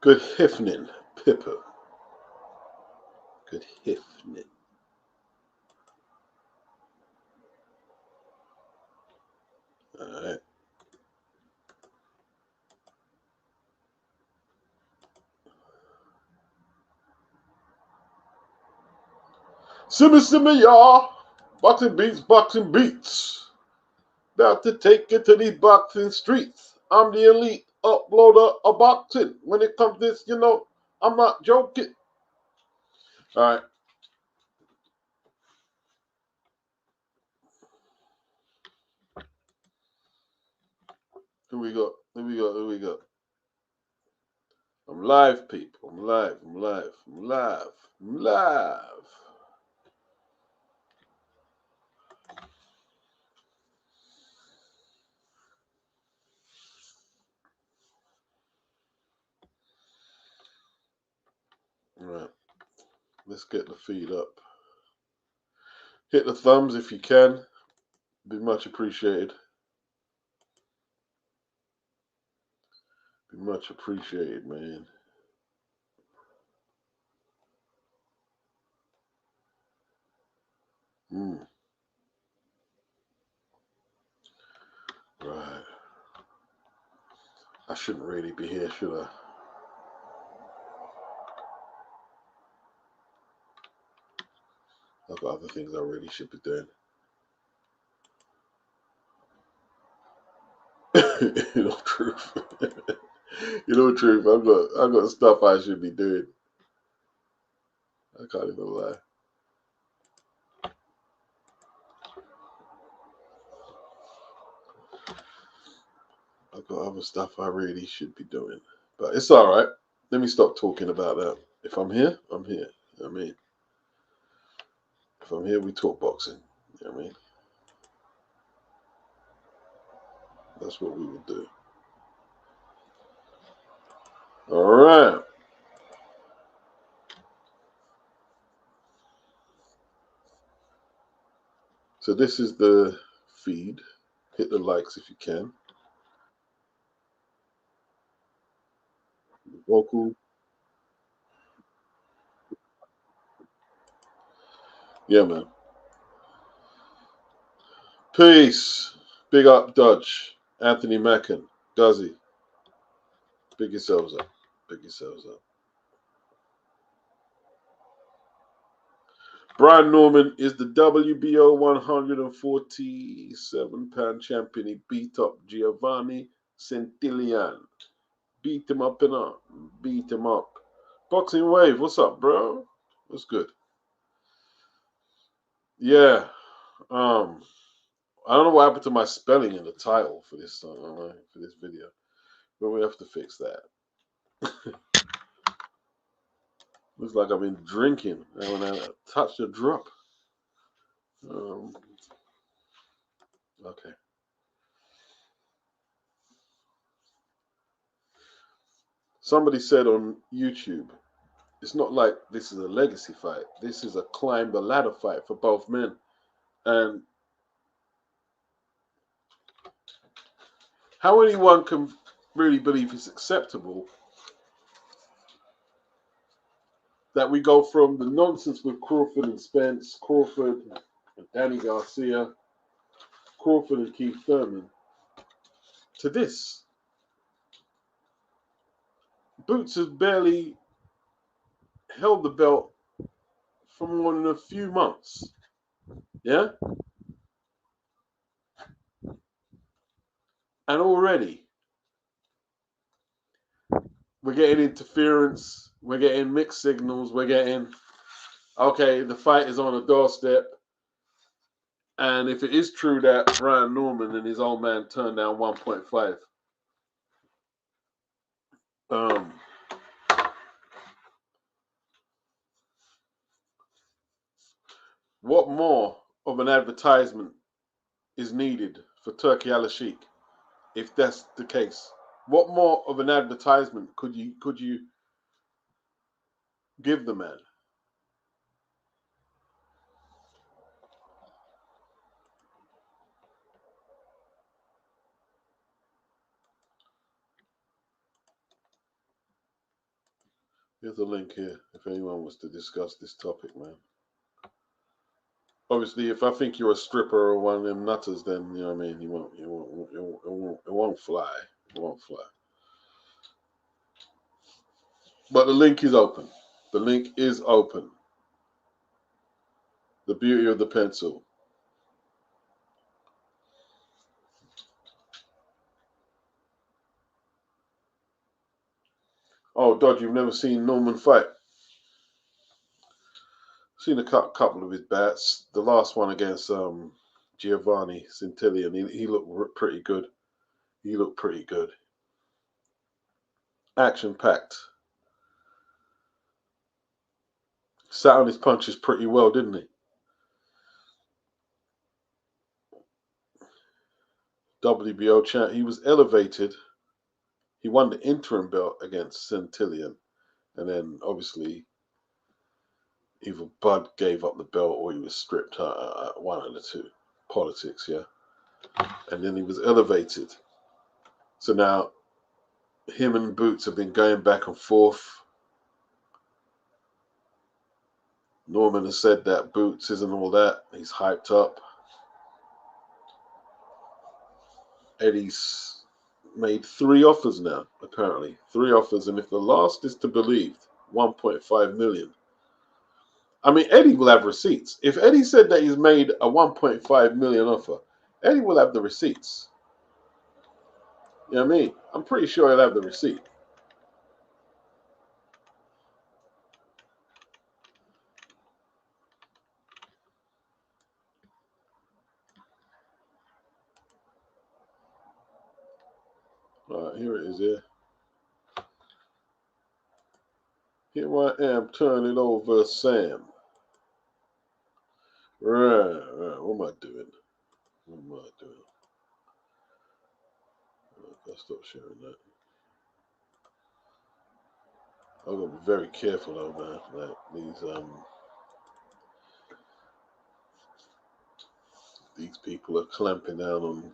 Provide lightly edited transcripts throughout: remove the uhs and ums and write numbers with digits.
Good evening, Pippa. Good evening. All right. Simmy, y'all. Boxing beats, boxing beats. About to take it to these boxing streets. I'm the elite uploader of boxing. When it comes to this, I'm not joking. All right. Here we go. I'm live, people. I'm live. All right. Let's get the feed up. Hit the thumbs if you can. Be much appreciated. Be much appreciated, man. Right. I shouldn't really be here, should I? I've got other things I really should be doing. Truth. Truth. I've got stuff I should be doing. I can't even lie. I've got other stuff I really should be doing. But it's all right. Let me stop talking about that. If I'm here, I'm here. You know what I mean? If I'm here, we talk boxing. You know what I mean? That's what we would do. All right. So this is the feed. Hit the likes if you can. The vocal. Yeah, man. Peace. Big up, Dodge. Anthony Mackin. Guzzy. Big yourselves up. Brian Norman is the WBO 147-pound champion. He beat up Giovanni Centillian. Beat him up and up. Boxing Wave, what's up, bro? What's good? Yeah. I don't know what happened to my spelling in the title for this video, but we have to fix that. Looks like I've been drinking when I touched a drop. Okay. Somebody said on YouTube, it's not like this is a legacy fight. This is a climb the ladder fight for both men. And how anyone can really believe it's acceptable that we go from the nonsense with Crawford and Spence, Crawford and Danny Garcia, Crawford and Keith Thurman, to this. Boots has barely held the belt for more than a few months. Yeah? And already we're getting interference, we're getting mixed signals, we're getting, okay, the fight is on a doorstep. And if it is true that Brian Norman and his old man turned down 1.5, what more of an advertisement is needed for Turkey Al Sheikh, if that's the case? What more of an advertisement could you give the man? Here's a link here if anyone wants to discuss this topic, man. Obviously, if I think you're a stripper or one of them nutters, then you know what I mean. It won't fly. It won't fly. But the link is open. The link is open. The beauty of the pencil. Oh, Dodge, you've never seen Norman fight? Seen a couple of his bats. The last one against Giovanni Centillion, he looked pretty good. He looked pretty good. Action packed. Sat on his punches pretty well, didn't he? WBO champ. He was elevated. He won the interim belt against Centillion, and then obviously either Bud gave up the belt or he was stripped. One of the two. Politics, yeah. And then he was elevated. So now him and Boots have been going back and forth. Norman has said that Boots isn't all that. He's hyped up. Eddie's made 3 offers now, apparently. 3 offers, and if the last is to believe, 1.5 million. I mean, Eddie will have receipts. If Eddie said that he's made a 1.5 million offer, Eddie will have the receipts. You know what I mean? I'm pretty sure he'll have the receipt. All right, here it is here. Here I am turning over Sam. Right. What am I doing? What am I doing? I gotta stop sharing that. I'm gonna be very careful though, man. Like these people are clamping down on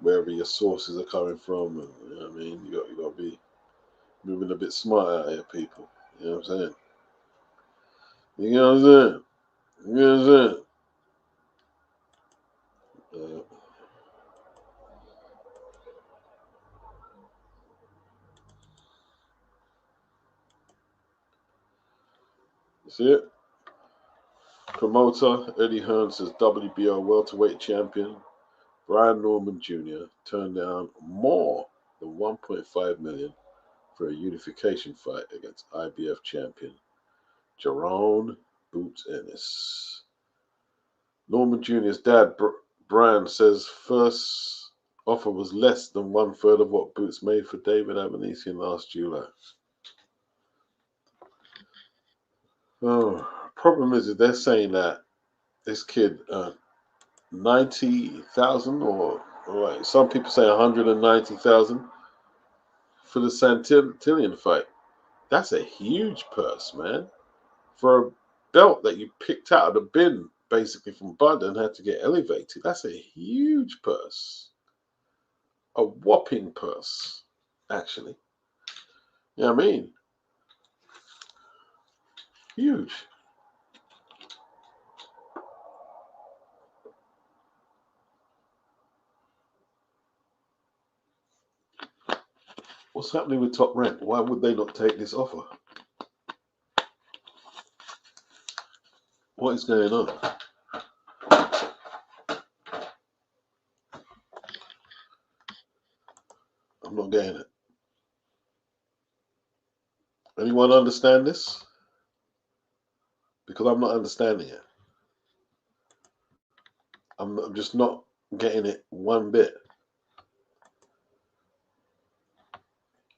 wherever your sources are coming from, and you know what I mean. You got to be moving a bit smart out here, people. You know what I'm saying? You know what I'm saying? You know what I'm saying? See it? Promoter Eddie Hearn says WBO welterweight champion Brian Norman Jr. turned down more than 1.5 million for a unification fight against IBF champion Jerome Boots Ennis. Norman Jr.'s dad Brian says first offer was less than 1/3 of what Boots made for David Avanesian last July. Oh, problem is that they're saying that this kid 90,000 or like some people say 190,000 for the Santillion fight. That's a huge purse, man. For a belt that you picked out of the bin basically from Bud and had to get elevated. That's a huge purse. A whopping purse, actually. You know what I mean? Huge. What's happening with Top Rank? Why would they not take this offer? What is going on? I'm not getting it. Anyone understand this? Because I'm not understanding it. I'm just not getting it one bit.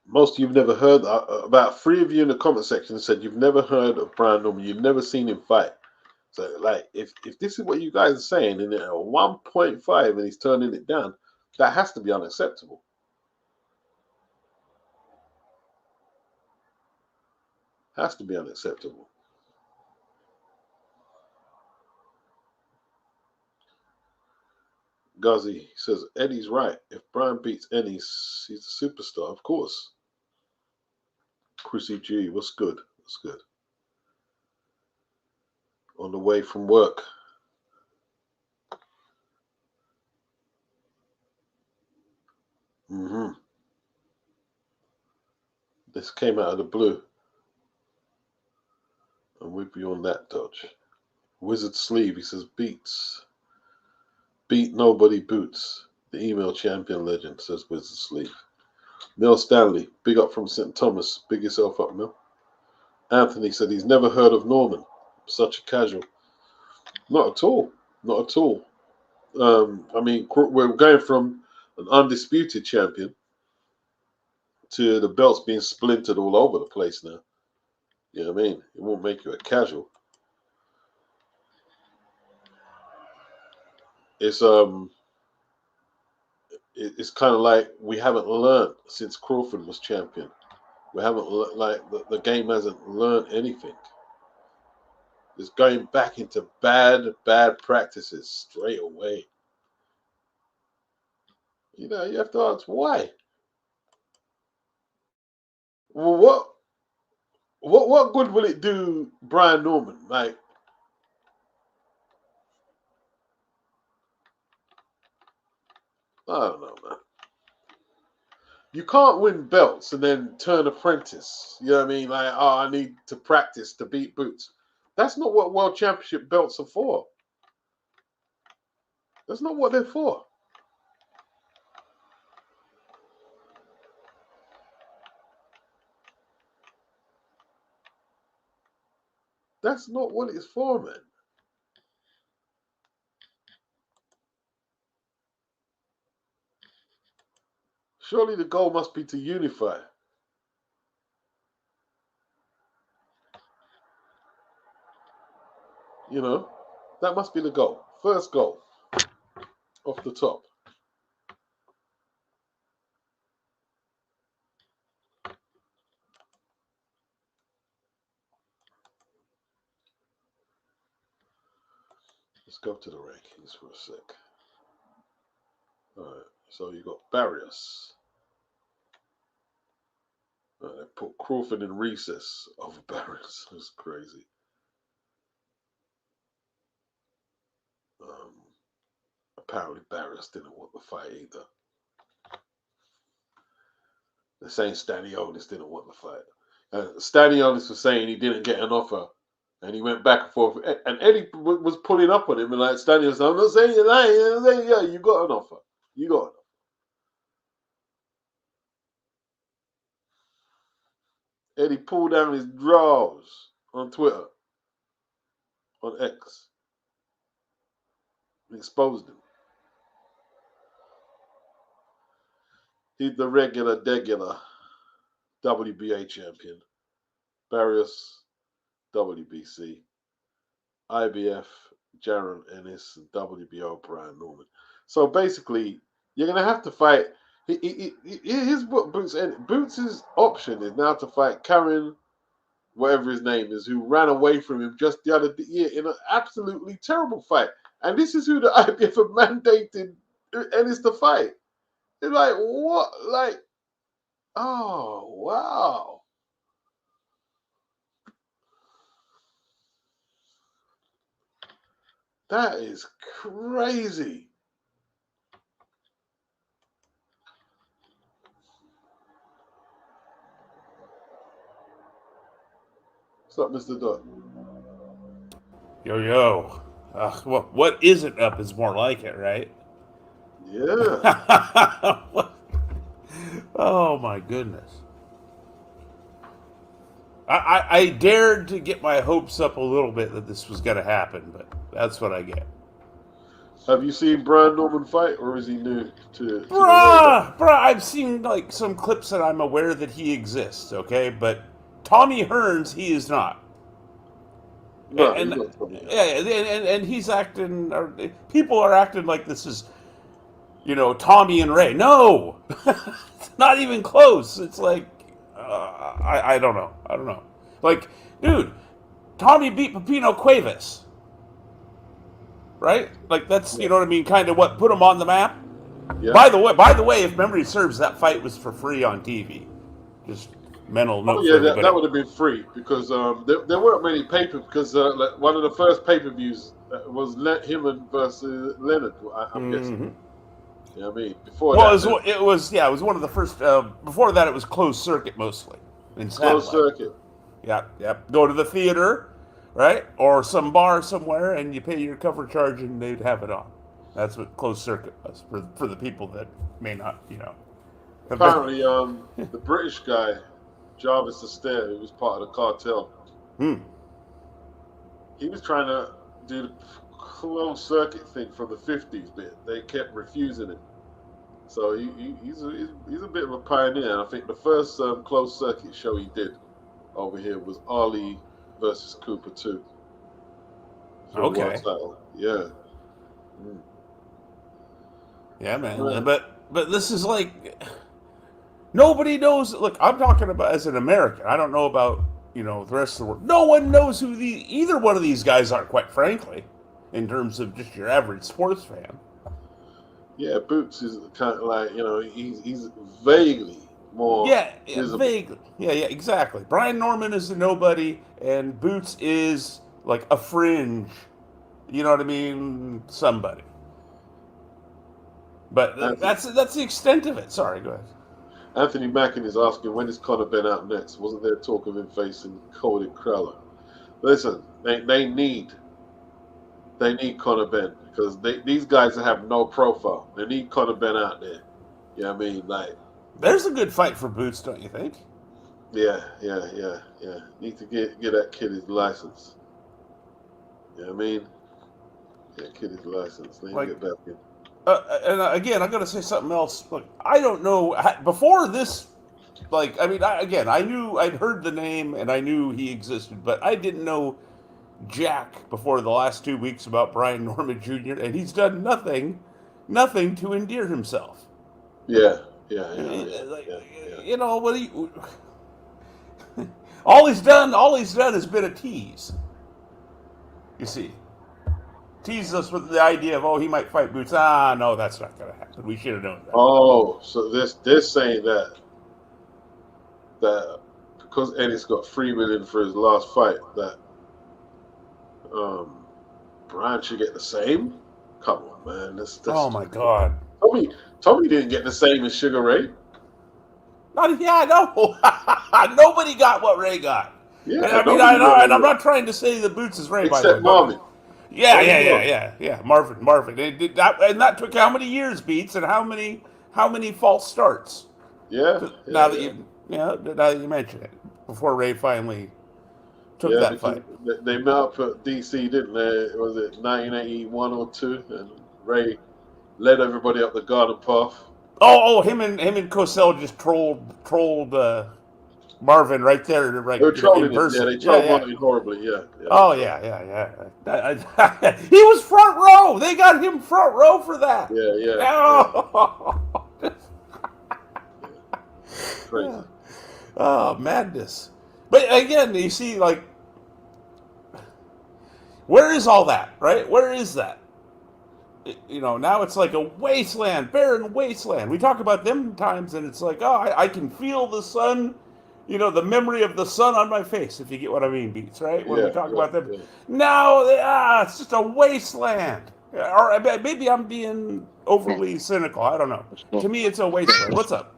Most of you've never heard. About 3 of you in the comment section said you've never heard of Brian Norman. You've never seen him fight. So, like, if this is what you guys are saying, and 1.5 and he's turning it down, that has to be unacceptable. Has to be unacceptable. Ghazi says Eddie's right. If Brian beats Ennis, he's a superstar, of course. Chrissy G, what's good? What's good? On the way from work. This came out of the blue. I'm with you on that, Dodge. Wizard Sleeve, he says, beats. Beat nobody boots. The email champion legend, says Wizard Sleeve. Neil Stanley, big up from St. Thomas. Big yourself up, Neil. Anthony said he's never heard of Norman. Such a casual. Not at all. Not at all. I mean, we're going from an undisputed champion to the belts being splintered all over the place now. You know what I mean? It won't make you a casual. It's kind of like we haven't learned since Crawford was champion. We haven't the game hasn't learned anything. It's going back into bad practices straight away. You know, you have to ask why. Well, what good will it do Brian Norman? Like, I don't know, man. You can't win belts and then turn apprentice. You know what I mean? Like, oh, I need to practice to beat Boots. That's not what World Championship belts are for. That's not what they're for. That's not what it's for, man. Surely the goal must be to unify. You know, that must be the goal. First goal. Off the top. Let's go to the rankings for a sec. All right, so you got Barrios. They put Crawford in recess over Barrios. That's crazy. Apparently Barrios didn't want the fight either. They're saying Stanionis didn't want the fight. Stanionis was saying he didn't get an offer. And he went back and forth. And Eddie was pulling up on him. And like Stanionis, I'm not saying you're lying. I'm saying, yeah, you got an offer. You got an offer. Eddie pulled down his drawers on Twitter, on X, and exposed him. He's the degular WBA champion. Barrios, WBC. IBF, Jaron Ennis, and WBO, Brian Norman. So basically, you're going to have to fight. Here's what Boots' option is now to fight Karen, whatever his name is, who ran away from him just the other year in an absolutely terrible fight. And this is who the IBF have mandated Ennis to fight. It's like, what? Like, oh, wow. That is crazy. What's up, Mr. Dot? Yo. Well, what isn't up is more like it, right? Yeah. Oh, my goodness. I dared to get my hopes up a little bit that this was going to happen, but that's what I get. Have you seen Brian Norman fight, or is he new to the radar? I've seen like some clips that I'm aware that he exists, okay? But Tommy Hearns, he is not. No, And he's not from here. and he's acting. People are acting like this is, Tommy and Ray. No, it's not even close. It's like I don't know. I don't know. Like, dude, Tommy beat Pepino Cuevas, right? Like that's you know what I mean. Kind of what put him on the map. Yeah. By the way, if memory serves, that fight was for free on TV. Just Mental Oh note for yeah, that anybody. would have been free because there weren't many paper because like one of the first pay per views was him versus Leonard. I'm guessing. Hmm. You know what I mean? Before Well, that, it was one of the first. Before that, it was closed circuit mostly in closed satellite. circuit. Yeah, yeah. Go to the theater, right, or some bar somewhere, and you pay your cover charge, and they'd have it on. That's what closed circuit was for the people that may not, have been. Apparently, the British guy Jarvis Astaire, who was part of the cartel, Hmm. he was trying to do the closed circuit thing from the '50s, but they kept refusing it. So he's a bit of a pioneer. And I think the first closed circuit show he did over here was Ali versus Cooper 2 for the world Okay. title. Yeah. Mm. Yeah, man. Man. But this is like nobody knows. Look, I'm talking about as an American. I don't know about the rest of the world. No one knows who either one of these guys are. Quite frankly, in terms of just your average sports fan. Yeah, Boots is kind of like, he's vaguely more Yeah, yeah, visible. vaguely. Yeah, yeah, exactly. Brian Norman is a nobody, and Boots is like a fringe. You know what I mean? Somebody. But Anthony, that's the extent of it. Sorry, go ahead. Anthony Mackin is asking when is Conor Ben out next? Wasn't there talk of him facing Cody Crowler? Listen, they need Conor Ben because these guys have no profile. They need Conor Ben out there. You know what I mean? Like, There's a good fight for Boots, don't you think? yeah. Need to get that kid his license. You know what I mean? Get kid his license. Let him Like, get back in. and again, I got to say something else. Look, I don't know before this. Like, I mean, again, I knew I'd heard the name and I knew he existed, but I didn't know Jack before the last 2 weeks about Brian Norman Jr. And he's done nothing to endear himself. Yeah, Like, yeah. what he, all he's done has been a tease. You see, tease us with the idea of, oh, he might fight Boots. Ah, no, that's not going to happen. We should have known that. Oh, so they're saying that because Ennis got 3 million for his last fight, that um Brian should get the same. Come on, man. That's Oh my God. Tommy didn't get the same as Sugar Ray. Not, yeah, I know. Nobody got what Ray got. And Yeah, I mean, I nobody know, got and I'm it not trying to say the Boots is Ray, by the way, except but Marvin. yeah, Only yeah, yeah, Marvin. yeah, yeah. Marvin. And that took how many years, Beats, and how many false starts? Yeah, Now yeah, that yeah. you mention it, before Ray finally took Yeah, that because fight. they met up at DC, didn't they? Was it 1981 or two? And Ray led everybody up the garden path. Him and Cosell just trolled Marvin right there, They were right, in trolling him. Yeah, person. they Yeah, trolled yeah. Martin horribly. Yeah, they Oh trolled. yeah, yeah, yeah. He was front row. They got him front row for that. Yeah. Oh, Crazy. oh madness. But again, you see, like, where is all that? Right? Where is that? Now it's like a wasteland, barren wasteland. We talk about them times, and it's like, oh, I can feel the sun. The memory of the sun on my face, if you get what I mean, Beats, right? When we talk about them. Yeah. Now, it's just a wasteland. Or maybe I'm being overly cynical. I don't know. To me, it's a wasteland. What's up?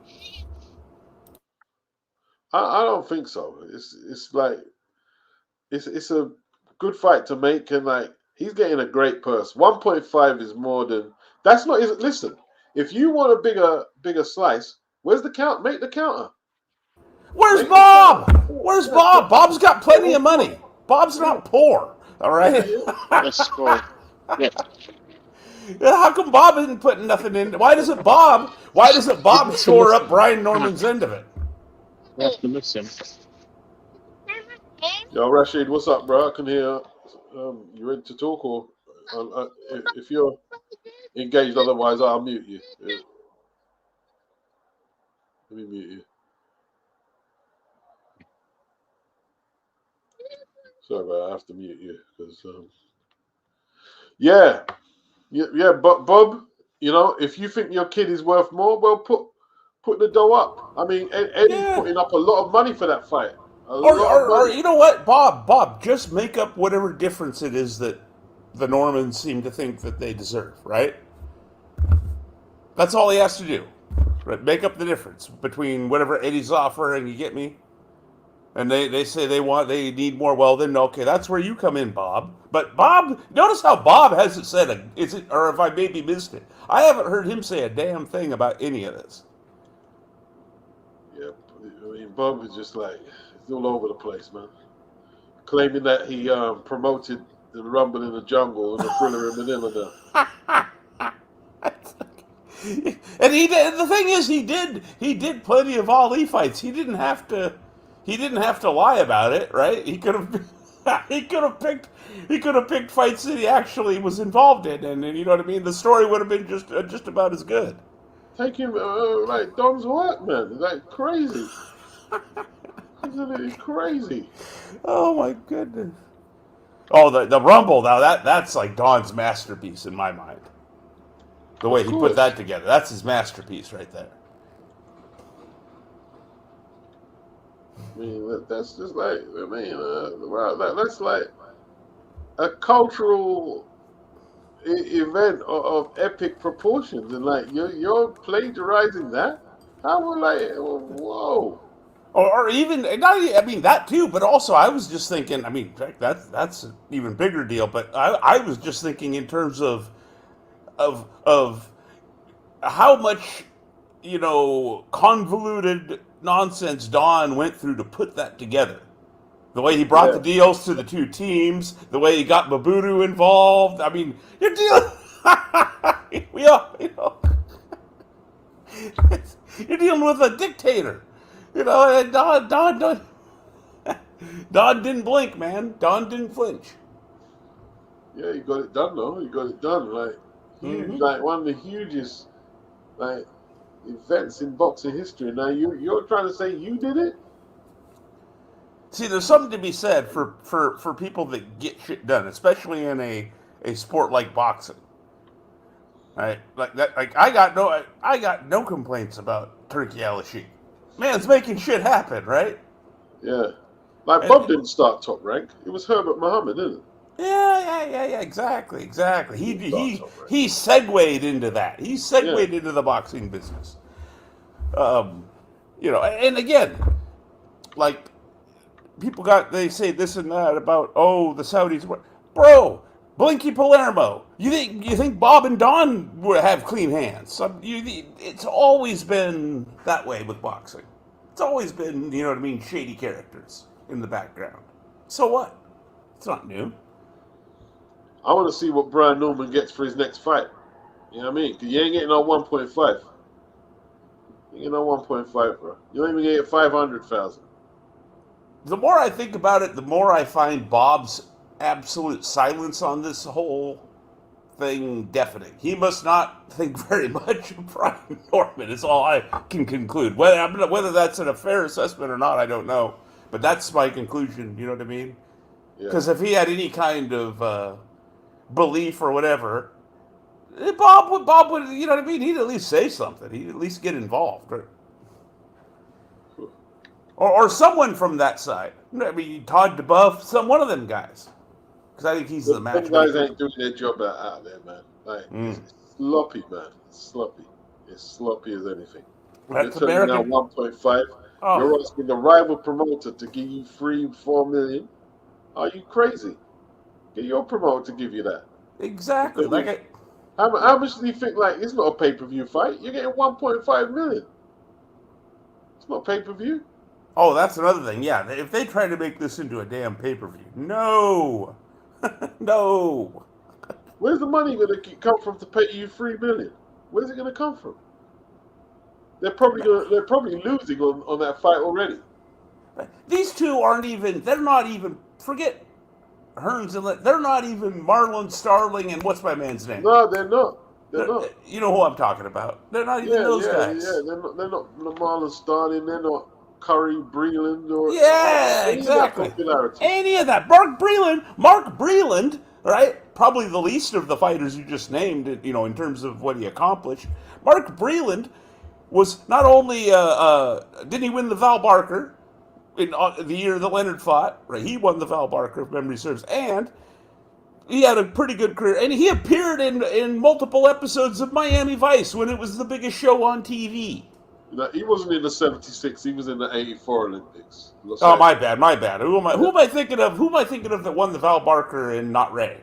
I don't think so. It's like it's a good fight to make, and like he's getting a great purse. 1.5 is more than that's not. Listen, if you want a bigger slice, where's the count? Make the counter. Where's Make the counter. Bob? Where's Yeah, Bob? Bob's got get plenty his of book. money. Bob's Yeah, not poor. All right. yeah. Let's go. Yeah, How come Bob isn't putting nothing in? Why doesn't Bob? Why doesn't you Bob have to shore up listen. Brian Norman's end of it? You have to listen. Yo, Rashid, what's up, bro? I can hear you ready to talk, or if you're engaged, otherwise I'll mute you. Let me mute you. Sorry, but I have to mute you because yeah, but Bob, if you think your kid is worth more, well, put the dough up. I mean, Eddie's Yeah. putting up a lot of money for that fight. A Or, lot of or, or money. you know what, Bob, just make up whatever difference it is that the Normans seem to think that they deserve, right? That's all he has to do. Right? Make up the difference between whatever Eddie's offering, you get me? And they say they need more. Well, then okay, that's where you come in, Bob. But Bob, notice how Bob hasn't said is it, or if I maybe missed it, I haven't heard him say a damn thing about any of this. Yeah, I mean, Bob is just like, he's all over the place, man. Claiming that he promoted the Rumble in the Jungle and the Thriller in Manila now. And he did. The thing is, he did plenty of Ali fights. He didn't have to lie about it, right? He could have he could have picked fights that he actually was involved in, and you know what I mean. The story would have been just about as good. Take him like Don's work, man. Like crazy. Absolutely crazy. Oh my goodness. Oh, the Rumble now that's like Don's masterpiece in my mind. The way Of he put course. that together, that's his masterpiece right there. I mean, that's just like, I mean, wow, that's like a cultural event of epic proportions, and like you're plagiarizing that. How would like, whoa? Or even not. I mean that too, but also I was just thinking. I mean that's an even bigger deal. But I was just thinking in terms of how much convoluted nonsense Don went through to put that together. The way he brought Yeah, the deals to the two teams, the way he got Mabudu involved. I mean, you're dealing. we all, you're dealing with a dictator. And Don didn't blink, man. Don didn't flinch. yeah, you got it done though. You got it done. Like huge, Mm-hmm. like one of the hugest like events in boxing history. Now you're trying to say you did it? See, there's something to be said for people that get shit done, especially in a sport like boxing. Right? Like that. Like I got no complaints about Turkey Al Sheikh. Man's making shit happen, right? Yeah. Like And, Bob didn't start top rank. It was Herbert Muhammad, didn't it? yeah. Exactly. He He didn't start he top rank. he segued into that. He Yeah. segued into the boxing business. Um, and again, like they say this and that about the Saudis. Bro, Blinky Palermo. You think Bob and Don would have clean hands? It's always been that way with boxing. It's always been, you know what I mean, shady characters in the background. So what? It's not new. I want to see what Brian Norman gets for his next fight. You know what I mean? Because you ain't getting on 1.5. You ain't getting on 1.5, bro. You don't even get 500,000. The more I think about it, the more I find Bob's absolute silence on this whole thing deafening. He must not think very much of Brian Norman, is all I can conclude. Whether that's a fair assessment or not, I don't know. But that's my conclusion, you know what I mean? Yeah. Because if he had any kind of belief or whatever, Bob would, you know what I mean? He'd at least say something. He'd at least get involved. Or someone from that side. I mean, Todd DeBuff, one of them guys. Because I think he's the Them matchmaker. guys ain't doing their job out there, man. Like, Mm. it's sloppy, man. It's sloppy. It's sloppy as anything. That's You're turning down American. 1.5. Oh, You're asking the rival promoter to give you 3-4 million. Are you crazy? Get your promoter to give you that. exactly. How much do you think? Like, it's not a pay-per-view fight. You're getting 1.5 million. It's not pay-per-view. That's another thing. Yeah, if they try to make this into a damn pay-per-view, no, no. Where's the money going to come from to pay you 3 million? Where's it going to come from? They're probably losing on that fight already. These two aren't even. They're not even. Forget Hearns and they're not even Marlon Starling and what's my man's name? No, they're not. They're not. You know who I'm talking about. They're not even those guys. Yeah. They're not Lamar Starling. They're not Curry Breland or Yeah, any of that exactly. popularity. Any of that. Mark Breland, right? Probably the least of the fighters you just named, in terms of what he accomplished. Mark Breland was not only didn't he win the Val Barker in the year that Leonard fought, right? He won the Val Barker, if memory serves, and he had a pretty good career, and he appeared in multiple episodes of Miami Vice when it was the biggest show on TV. He wasn't in the '76. He was in the '84 Olympics. Oh, my bad, my bad. Who am I thinking of? Who am I thinking of that won the Val Barker and not Ray?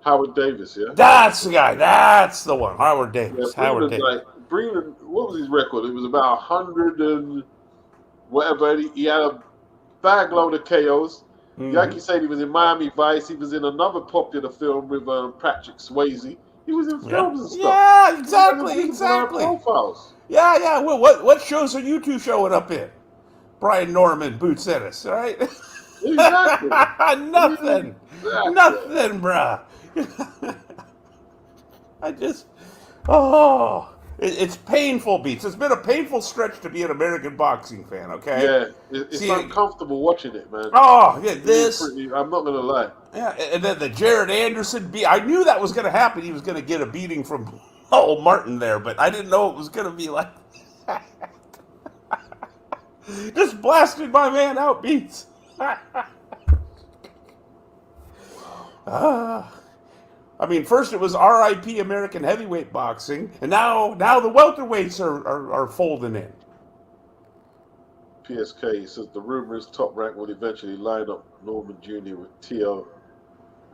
Howard Davis, yeah. That's the guy. That's the one. Howard Davis. Yeah, Howard Davis. Breland, what was his record? It was about 100 and whatever. He had a bag load of KOs. Mm-hmm. Yankee said he was in Miami Vice. He was in another popular film with Patrick Swayze. He was in films and stuff. Yeah, exactly. Profiles. Yeah. Well, what shows are you two showing up in? Brian Norman, Boots Ennis, right? Exactly. Nothing, bruh. It's painful, Beats. It's been a painful stretch to be an American boxing fan, okay? Yeah, it's uncomfortable watching it, man. Oh, yeah, I'm not going to lie. Yeah, and then the Jared Anderson beat. I knew that was going to happen. He was going to get a beating from old Martin there, but I didn't know it was going to be like that. Just blasted my man out, Beats. I mean, first it was R.I.P. American heavyweight boxing, and now the welterweights are folding in. PSK says the rumor is Top Rank will eventually line up Norman Jr. with T.O.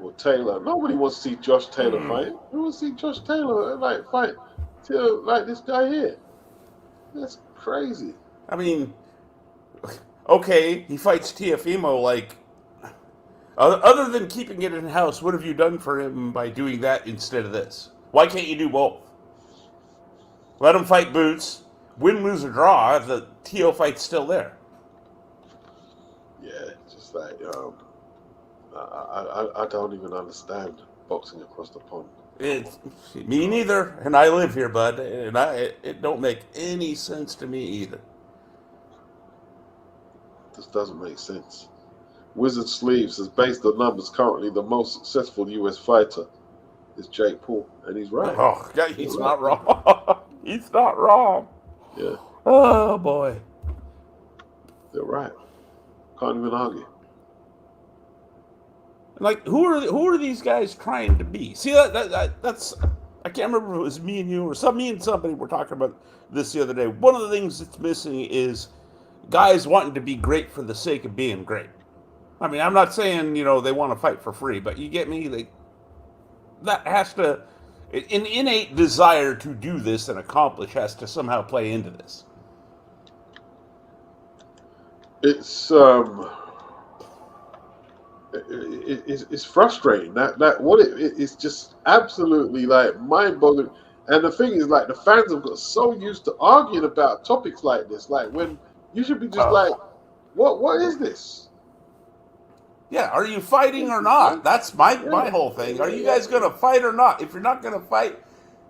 or Taylor. Nobody wants to see Josh Taylor fight. Who wants to see Josh Taylor fight T.O. like this guy here? That's crazy. I mean, okay, he fights Teofimo like. Other than keeping it in-house, what have you done for him by doing that instead of this? Why can't you do both? Let him fight Boots, win, lose, or draw, the T.O. fight's still there. Yeah, it's just like, I don't even understand boxing across the pond. Me neither, and I live here, bud, and it don't make any sense to me either. This doesn't make sense. Wizard Sleeves says, based on numbers, currently the most successful U.S. fighter is Jake Paul, and he's right. Oh, yeah, he's not wrong. He's not wrong. Yeah. Oh boy. They're right. Can't even argue. Like, who are these guys trying to be? See, that's I can't remember if it was me and you or me and somebody were talking about this the other day. One of the things that's missing is guys wanting to be great for the sake of being great. I mean, I'm not saying, they want to fight for free, but you get me? That has to, an innate desire to do this and accomplish has to somehow play into this. It's it's frustrating that what it's just absolutely like mind-boggling. And the thing is, like, the fans have got so used to arguing about topics like this, like when you should be just like, what is this? Yeah, are you fighting or not? That's my whole thing. Are you guys going to fight or not? If you're not going to fight,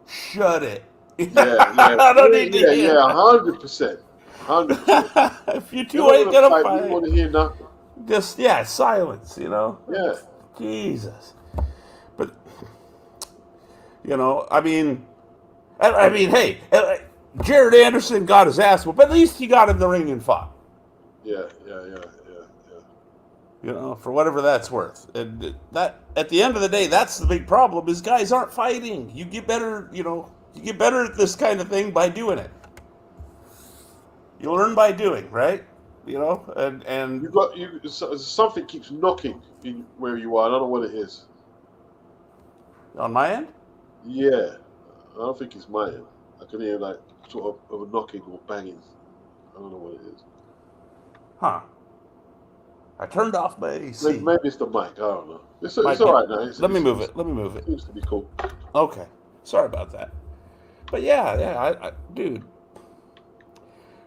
shut it. I don't need to hear. 100%. 100%. If you two ain't going to fight, we want to hear nothing. Just, silence, Yeah. Jesus. But, I mean, hey, Jared Anderson got his ass whooped, but at least he got in the ring and fought. Yeah. For whatever that's worth. And that, at the end of the day, that's the big problem, is guys aren't fighting. You get better, you get better at this kind of thing by doing it. You learn by doing, right? And something keeps knocking in where you are. I don't know what it is. On my end? Yeah. I don't think it's my end. I can hear like sort of a knocking or banging. I don't know what it is. Huh. I turned off my AC. Maybe it's the mic. I don't know. It's all right now. Let me move it. Seems to be cool. Okay. Sorry about that. But I dude.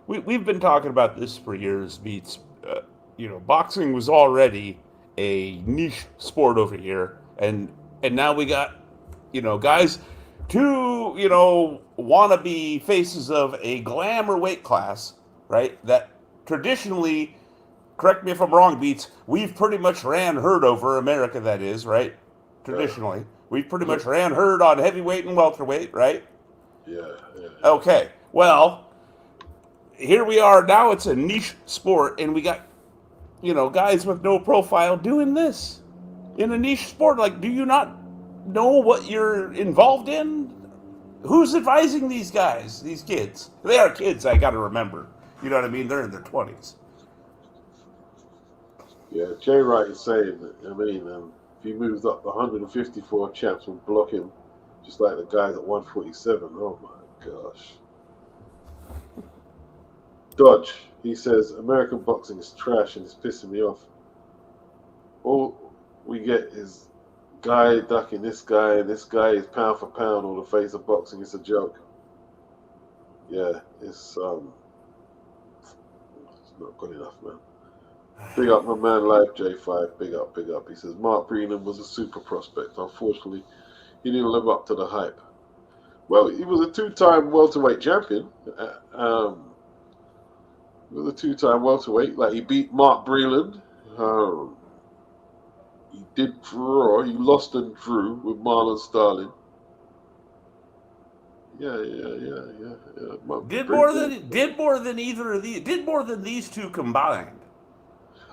We've been talking about this for years, Beats. Boxing was already a niche sport over here, and now we got, guys, two, wannabe faces of a glamour weight class, right? That traditionally, correct me if I'm wrong, Beats, we've pretty much ran herd over America, that is, right? Traditionally. We've pretty much ran herd on heavyweight and welterweight, right? Yeah. Okay. Well, here we are now. It's a niche sport, and we got guys with no profile doing this in a niche sport. Like, do you not know what you're involved in? Who's advising these guys, these kids? They are kids, I got to remember. You know what I mean? They're in their 20s. Yeah, Jay Wright is saying that. I mean, if he moves up, 154 champs will block him, just like the guys at 147. Oh my gosh. Dodge, he says American boxing is trash and it's pissing me off. All we get is guy ducking this guy, and this guy is pound for pound on the face of boxing. It's a joke. Yeah, it's not good enough, man. Big up my man, Live J5. Big up, big up. He says Mark Breenham was a super prospect. Unfortunately, he didn't live up to the hype. Well, he was a two-time welterweight champion. He was a two-time welterweight. Like, he beat Mark Breland. He did draw. He lost and drew with Marlon Starling. Yeah. Did more than either of these. Did more than these two combined.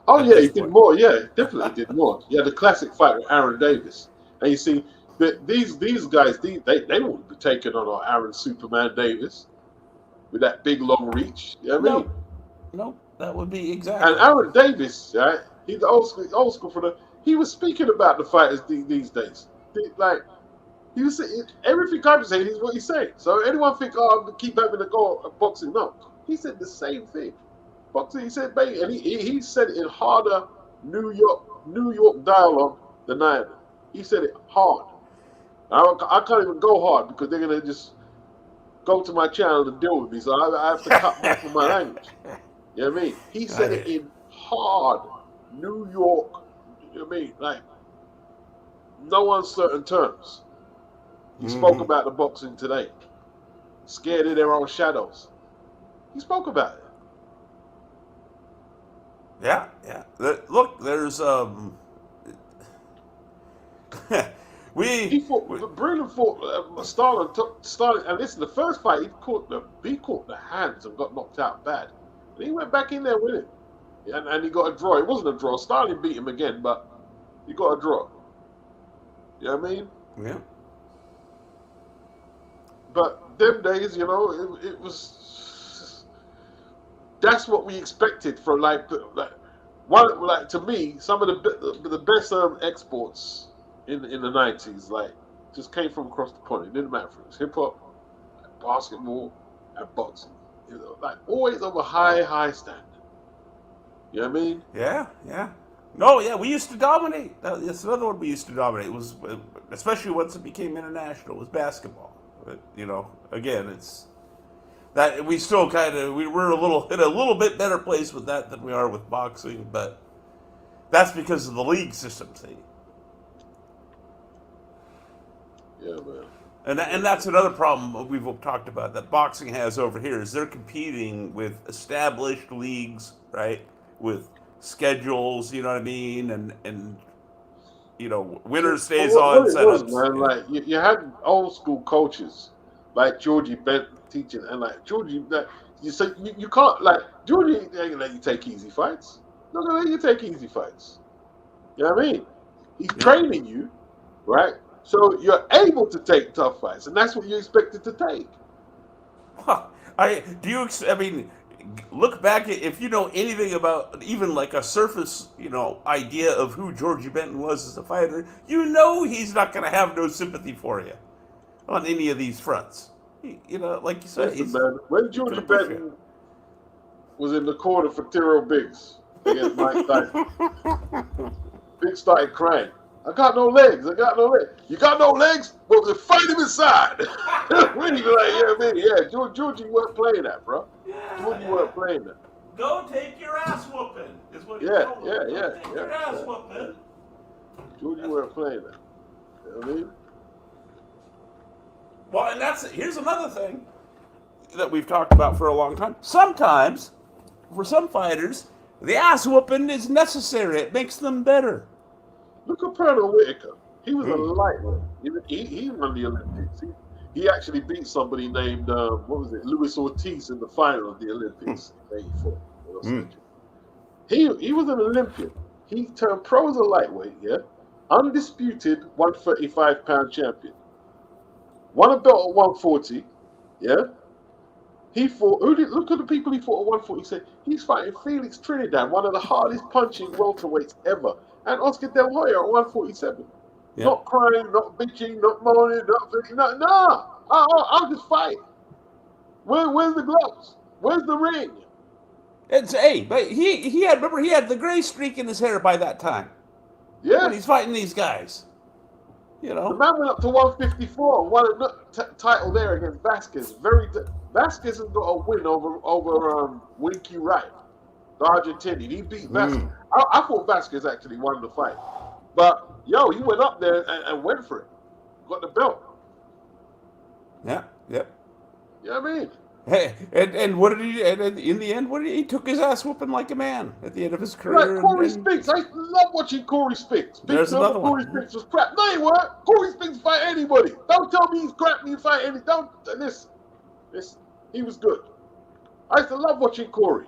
Oh yeah, he did more. Yeah, definitely did more. Yeah, the classic fight with Aaron Davis. And you see, these guys, they wouldn't be taking on Aaron Superman Davis with that big long reach. You know what I mean? No, that would be exactly. And Aaron Davis, right? He's old school for the. He was speaking about the fighters these days. Like, he was saying everything I'm saying is what he's saying. So anyone think, oh, I'm gonna keep having a go at boxing? No, he said the same thing. Boxing, he said, baby, and he said it in harder New York dialogue than I am. He said it hard. I can't even go hard because they're gonna just go to my channel and deal with me. So I have to cut back on my language. You know what I mean? He said it in hard New York. You know what I mean? Like, no uncertain terms. He spoke about the boxing today. Scared of their own shadows. He spoke about it. Yeah. Look, there's Breland fought Starling, and listen, the first fight he caught the hands and got knocked out bad. And he went back in there with it, and he got a draw. It wasn't a draw. Starling beat him again, but he got a draw. You know what I mean? Yeah. But them days, it was. That's what we expected from to me, some of the best exports in the 90s, like, just came from across the pond. It didn't matter if it was hip hop, basketball, and boxing. Like, always of a high standard. You know what I mean? Yeah. No, yeah, we used to dominate. That's another one we used to dominate. It was, especially once it became international, it was basketball. But, again, it's that we still we're in a little bit better place with that than we are with boxing, but that's because of the league system, see. Yeah, man. And that's another problem we've talked about that boxing has over here is they're competing with established leagues, right? With schedules, you know what I mean, and winner stays on setups. Man, like you had old school coaches like Georgie Benton teaching, and like Georgie, you say you can't, like, Georgie ain't gonna let you take easy fights. Not gonna let you take easy fights. You know what I mean? He's training you, right? So you're able to take tough fights, and that's what you expected to take. Look back at, if you know anything about even like a surface, idea of who Georgie Benton was as a fighter, he's not going to have no sympathy for you on any of these fronts. Like you said, man, when Georgie Benton was in the corner for Tyrrell Biggs against Mike Tyson, Biggs started crying. I got no legs. You got no legs? Well, then fight him inside. Really, Georgie weren't playing that, bro. Georgie weren't playing that. Go take your ass whooping, is what he told him. Take your ass whooping. Georgie weren't playing that. You know what I mean? Well, and here's another thing that we've talked about for a long time. Sometimes, for some fighters, the ass whooping is necessary. It makes them better. Look at Pernell Whitaker. He was a lightweight. He won the Olympics. he actually beat somebody named what was it, Luis Ortiz in the final of the Olympics in '84 in Los Angeles. He was an Olympian. He turned pro as a lightweight, yeah, undisputed 135-pound champion. Won a belt at 140, yeah. He fought. Look at the people he fought at 140. He said he's fighting Felix Trinidad, one of the hardest punching welterweights ever, and Oscar De La Hoya at 147. Yeah. Not crying, not bitching, not moaning, nah. I'll just fight. Where's the gloves? Where's the ring? But he had, remember, he had the gray streak in his hair by that time. Yeah. When he's fighting these guys. You know. The man went up to 154, won a title there against Vasquez. Vasquez has got a win over Winky Wright, the Argentinian. He beat Vasquez. I thought Vasquez actually won the fight. But, he went up there and went for it. Got the belt. Yeah, yep. You know what I mean? Hey, and what did he? And in the end, he took his ass whooping like a man at the end of his career. Like Corey Spinks. I love watching Corey Spinks. There's another Corey one. Spinks was crap. No, he weren't. Corey Spinks fight anybody. Don't tell me he's crap and he fight any. Don't listen. He was good. I used to love watching Corey.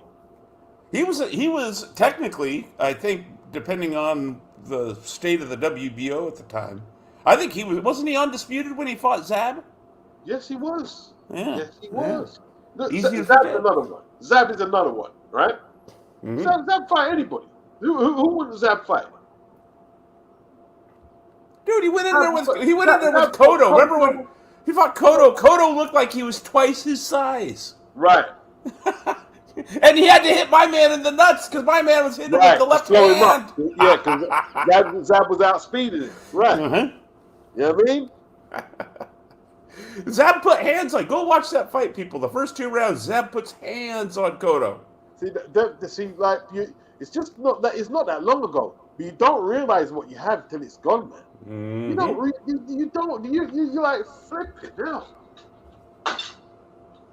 He was technically, I think, depending on the state of the WBO at the time, I think wasn't he undisputed when he fought Zab? Yes, he was. Yeah. Yes, he was. Look, Easy to Zab's forget. another one. Zab is another one, right? Mm-hmm. Zab fight anybody. Who wouldn't Zab fight? Dude, he went in there with Cotto. Remember when he fought Cotto? Cotto looked like he was twice his size. Right. And he had to hit my man in the nuts because my man was hitting him with the left slow hand. him up. Yeah, because Zab was outspeeding him. Right. Uh-huh. You know what I mean? Zab put hands on. Go watch that fight, people. The first 2 rounds, Zab puts hands on Cotto. It's just not that. It's not that long ago. But you don't realize what you have till it's gone, man. Mm-hmm. You don't. You like flip it now.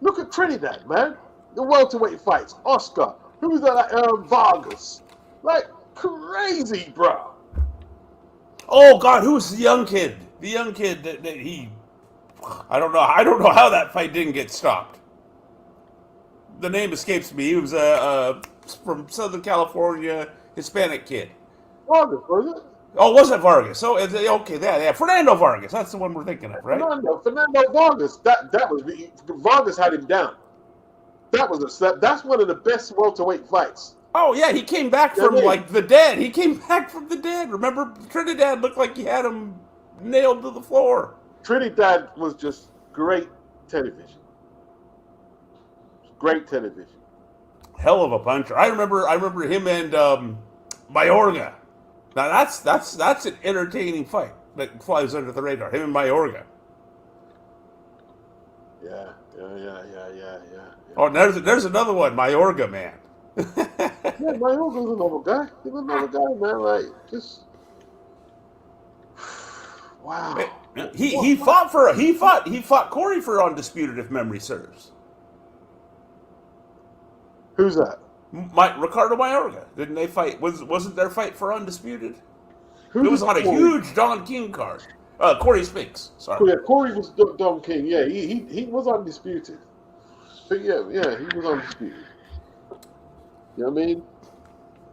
Look at Trinidad, man. The welterweight fights. Oscar. Who's that? Vargas. Like crazy, bro. Oh God, who's the young kid? The young kid that he. I don't know how that fight didn't get stopped. The name escapes me. He was from Southern California, Hispanic kid. Vargas, was it? Oh, was it Vargas? Oh, okay, yeah. Fernando Vargas. That's the one we're thinking of, right? Fernando Vargas. That was Vargas had him down. That's one of the best welterweight fights. Oh yeah, he came back from like the dead. He came back from the dead. Remember, Trinidad looked like he had him nailed to the floor. Trinidad was just great television. Great television. Hell of a puncher. I remember him and Mayorga. Now that's an entertaining fight that flies under the radar. Him and Mayorga. Yeah. Oh, there's another one, Mayorga, man. Yeah, Mayorga's another guy. He's another guy, man. Like just wow. He fought Corey for undisputed, if memory serves. Who's that? Ricardo Mayorga. Didn't they fight? Wasn't their fight for undisputed? It was on a Corey? huge Don King card. Corey Spinks. Sorry. Yeah, Corey was Don King. Yeah, he was undisputed. But yeah, he was undisputed. You know what I mean?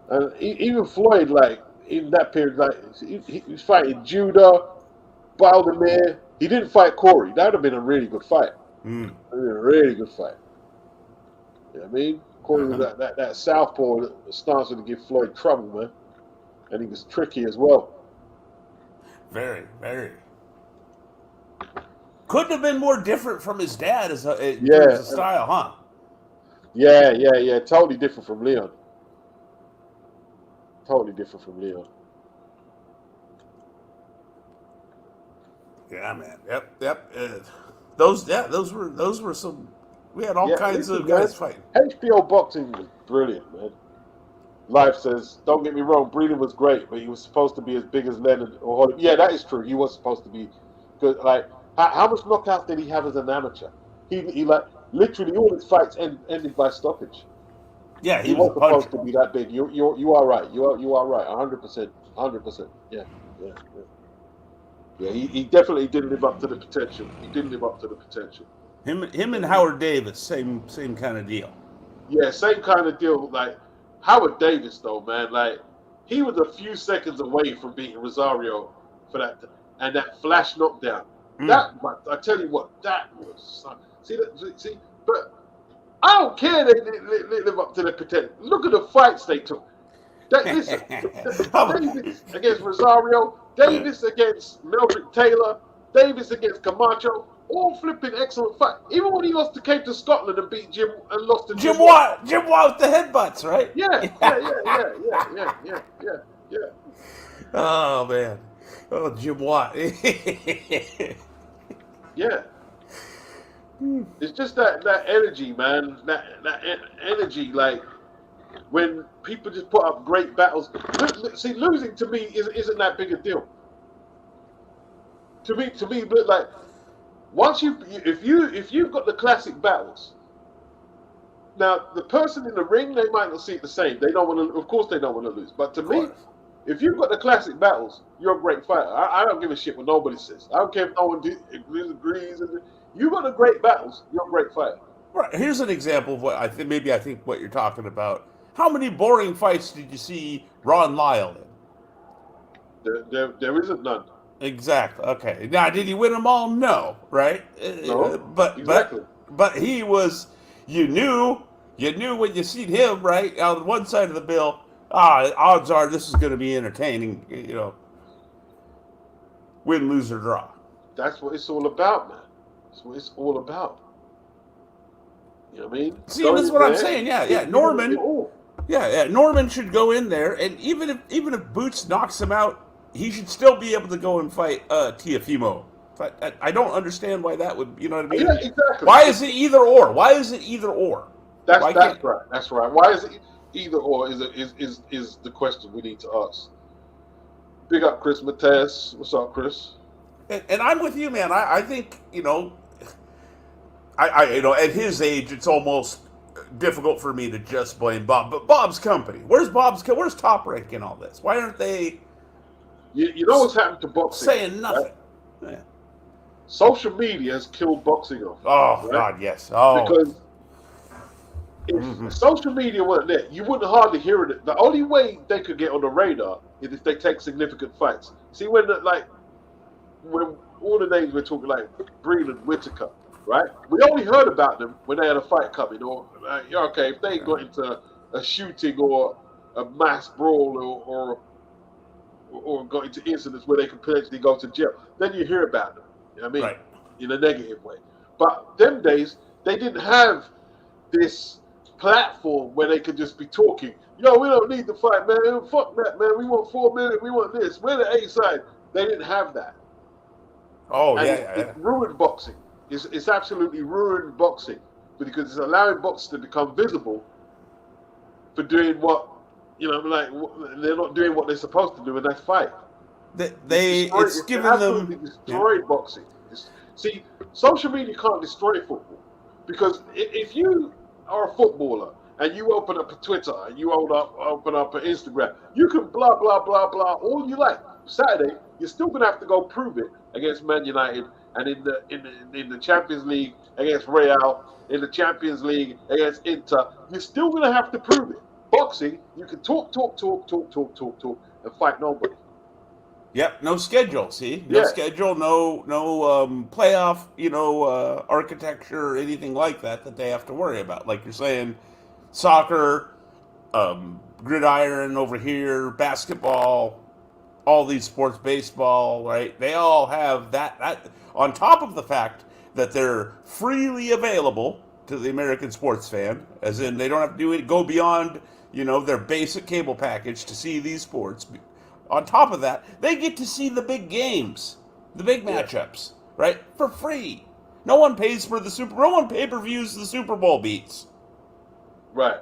And even Floyd, like in that period, like he was fighting Judah, Baldomir. He didn't fight Corey. That would have been a really good fight. That would have been a really good fight. You know what I mean? Corey was that southpaw that started to give Floyd trouble, man. And he was tricky as well. Very, very. Couldn't have been more different from his dad in terms of style, huh? Yeah. Totally different from Leon. Yeah, man. Yep. Those were some. We had all kinds of guys fighting. HBO boxing was brilliant, man. Life says, don't get me wrong, Breeden was great, but he was supposed to be as big as Leonard or Holly. Yeah, that is true. He was supposed to be good. Like, how much knockouts did he have as an amateur? He like literally all his fights ended by stoppage. Yeah, he was supposed to be that big. You are right. You are right. 100%. 100%. Yeah. Yeah, he definitely didn't live up to the potential. He didn't live up to the potential. Him I and mean, Howard Davis, same kind of deal. yeah, same kind of deal. Like Howard Davis, though, man, like he was a few seconds away from beating Rosario for that, and that flash knockdown. Mm. That, but I tell you what, that was see, but I don't care they live up to their potential. Look at the fights they took. Listen, Davis against Rosario, Yeah. Davis against Melvin Taylor, Davis against Camacho, all flipping excellent fight. Even when he lost to came to Scotland and beat Jim and lost to Jim Watt. Jim Watt with the headbutts, right? Yeah, yeah, yeah, yeah, yeah, yeah, yeah, yeah, yeah. Oh man. Oh, Jim Watt. Yeah. It's just that energy, man. That energy, like when people just put up great battles. See, losing to me isn't that big a deal. To me, but like once if you've got the classic battles. Now, the person in the ring, they might not see it the same. They don't want to, of course, they don't want to lose. But to Of me, course. if you've got the classic battles, you're a great fighter. I don't give a shit what nobody says. I don't care if no one agrees. You've got the great battles, you're a great fighter. Right. Here's an example of what I think what you're talking about. How many boring fights did you see Ron Lyle in? There isn't none. Exactly. Okay. Now, did he win them all? No. Right. No, But exactly. he was. You knew when you seen him right on one side of the bill. Odds are this is going to be entertaining. Win, lose or draw. That's what it's all about, man. That's what it's all about. You know what I mean? See, Go that's in what I'm there, saying. Yeah, give yeah. it Norman. all. Yeah. Norman should go in there, and even if Boots knocks him out, he should still be able to go and fight Tiafimo. But I don't understand why that would. You know what I Yeah, mean? exactly. Why is it either or? Why is it either or? That's Why that's can't? right. That's right. Why is it either or is the question we need to ask. Big up Chris Matez. What's up, Chris? And I'm with you, man. I think at his age, it's almost difficult for me to just blame Bob. But Bob's company. Where's Top Rank in all this? Why aren't they You know what's happened to boxing? saying Right? nothing? Yeah. Social media has killed boxing off. Oh Right? God, yes. Oh, Because if social media weren't there, you wouldn't hardly hear it. The only way they could get on the radar is if they take significant fights. See, when all the names we're talking like Breland, Whitaker, right? We only heard about them when they had a fight coming, or okay, if they got into a shooting or a mass brawl or got into incidents where they could potentially go to jail, then you hear about them. You know what I mean? right. In a negative way. But them days, they didn't have this platform where they could just be talking. Yo, we don't need to fight, man. Fuck that, man. We want 4 minutes. We want this. We're the A side. They didn't have that. Oh And yeah, it ruined boxing. It's absolutely ruined boxing because it's allowing boxers to become visible for doing what, like they're not doing what they're supposed to do, and that's fight. It's given Absolutely them. destroyed boxing. See, social media can't destroy football because if you are a footballer and you open up a Twitter and you open up an Instagram, you can blah blah blah blah all you like. Saturday, you're still gonna have to go prove it against Man United and in the Champions League against Real, in the Champions League against Inter. You're still gonna have to prove it. Boxing, you can talk, and fight nobody. Yep, no schedule. See, no Yeah. schedule, no playoff, architecture or anything like that they have to worry about. Like you're saying, soccer, gridiron over here, basketball, all these sports, baseball, right? They all have that on top of the fact that they're freely available to the American sports fan, as in they don't have to go beyond their basic cable package to see these sports. On top of that, they get to see the big games, the big Yeah. matchups, right? For free. No one pays for no one pay-per-views the Super Bowl beats. Right.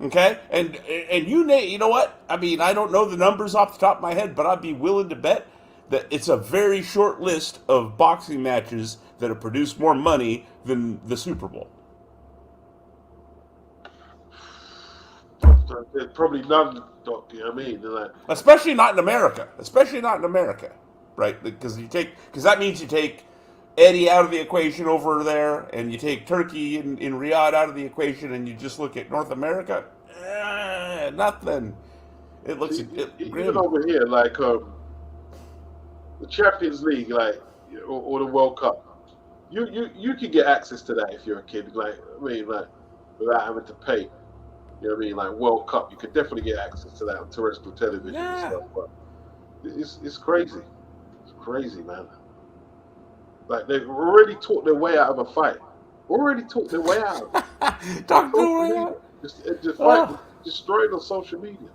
Okay? And you know what? I mean, I don't know the numbers off the top of my head, but I'd be willing to bet that it's a very short list of boxing matches that have produced more money than the Super Bowl. There's probably none, Doc. You know what I mean? They're like, Especially not in America. Especially not in America. right? Because that means you take Eddie out of the equation over there, and you take Turkey in Riyadh out of the equation, and you just look at North America. Nothing. It looks See, even grim. over here, like the Champions League, like or the World Cup, you can get access to that if you're a kid. Like I mean, like without having to pay. You know what I mean? Like World Cup, you could definitely get access to that on terrestrial television and Yeah. stuff. But it's crazy. It's crazy, man. Like they've already talked their way out of a fight. Already talked their way out of it. Talk to Social her. media. Just fight destroyed on social media.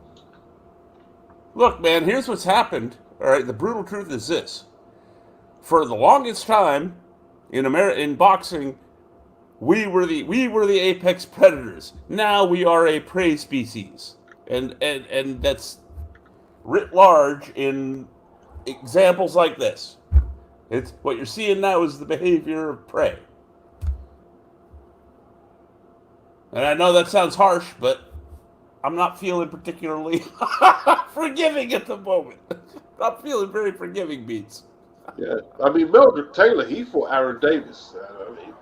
Look, man, here's what's happened. All right, the brutal truth is this: for the longest time in boxing, we were the apex predators. Now we are a prey species, and that's writ large in examples like this. It's what you're seeing now is the behavior of prey. And I know that sounds harsh, but I'm not feeling particularly forgiving at the moment. I'm feeling very forgiving, Beats. Yeah, I mean Mildred Taylor, he fought Aaron Davis. I mean,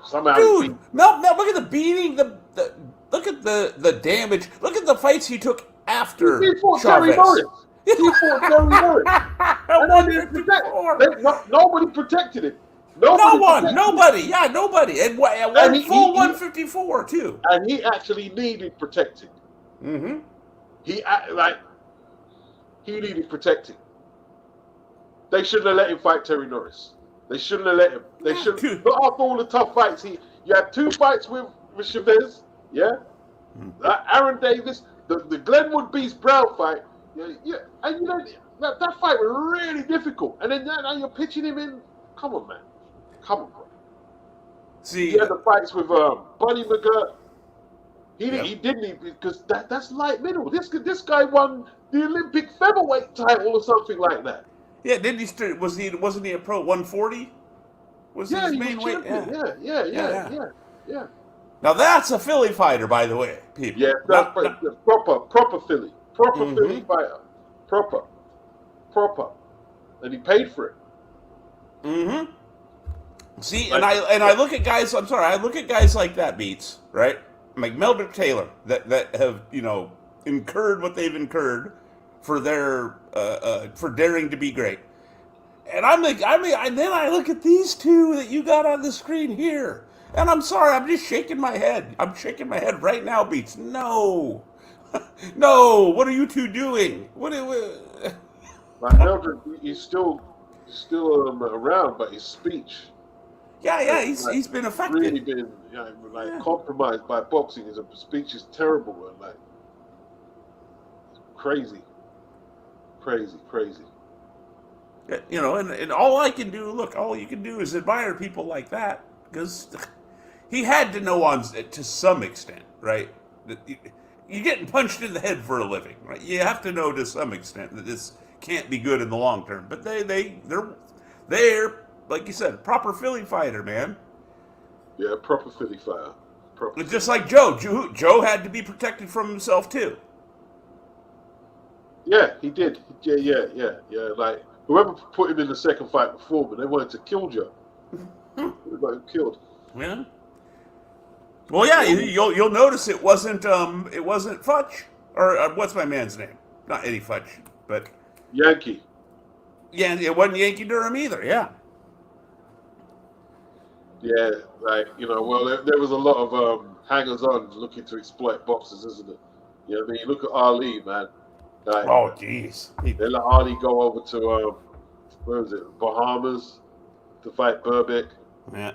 somehow he Dude, Mel, look at the beating, look at the damage. Look at the fights he took after he fought Chavez. Terry Norris. He fought Terry Norris. And they didn't protect. Nobody protected him. Nobody, and And he- full he- 154 too. And he actually needed protecting. Mm-hmm. He needed protecting. They shouldn't have let him fight Terry Norris. They shouldn't have let him. They should not after all the tough fights. You had 2 fights with Chavez, yeah. Aaron Davis, the Glenwood Beast Brown fight, yeah, and you know that fight was really difficult. And then now you're pitching him in. Come on, man. Come on, bro. See, He had the fights with Buddy McGirt. He didn't even because that's light middle. This guy won the Olympic featherweight title or something like that. yeah, wasn't he a pro 140? Was Yeah, his he main was weight? champion. Yeah. Now that's a Philly fighter, by the way, people. Yeah, that's proper Philly. Proper Philly fighter. Proper. And he paid for it. Mm-hmm. See, and I look at guys. I'm sorry, I look at guys like that, Beats, right? Like Mildred Taylor, that have incurred what they've incurred for their for daring to be great. And then I look at these two that you got on the screen here, and I'm sorry, I'm just shaking my head. I'm shaking my head right now, Beats. No, no. What are you two doing? Like Mildred, he's still around, but his speech. Yeah, he's been affected. Really been compromised by boxing. His speech is terrible and like crazy. And all I can do, all you can do is admire people like that because he had to know to some extent, right? You're getting punched in the head for a living, right? You have to know to some extent that this can't be good in the long term. But they're like you said, proper Philly fighter, man. Yeah, proper Philly fighter. Just like Joe. Joe had to be protected from himself too. Yeah, he did. Yeah. Like whoever put him in the second fight before, but they wanted to kill Joe. They got him killed. Yeah. Well, yeah, you'll notice it wasn't Futch or what's my man's name? Not Eddie Futch, but Yankee. Yeah, it wasn't Yankee Durham either. Yeah. Yeah, well, there was a lot of hangers-on looking to exploit boxers, isn't it? You know what I mean? Look at Ali, man. Like, oh, jeez. They let Ali go over to where was it? Bahamas to fight Burbick. Yeah.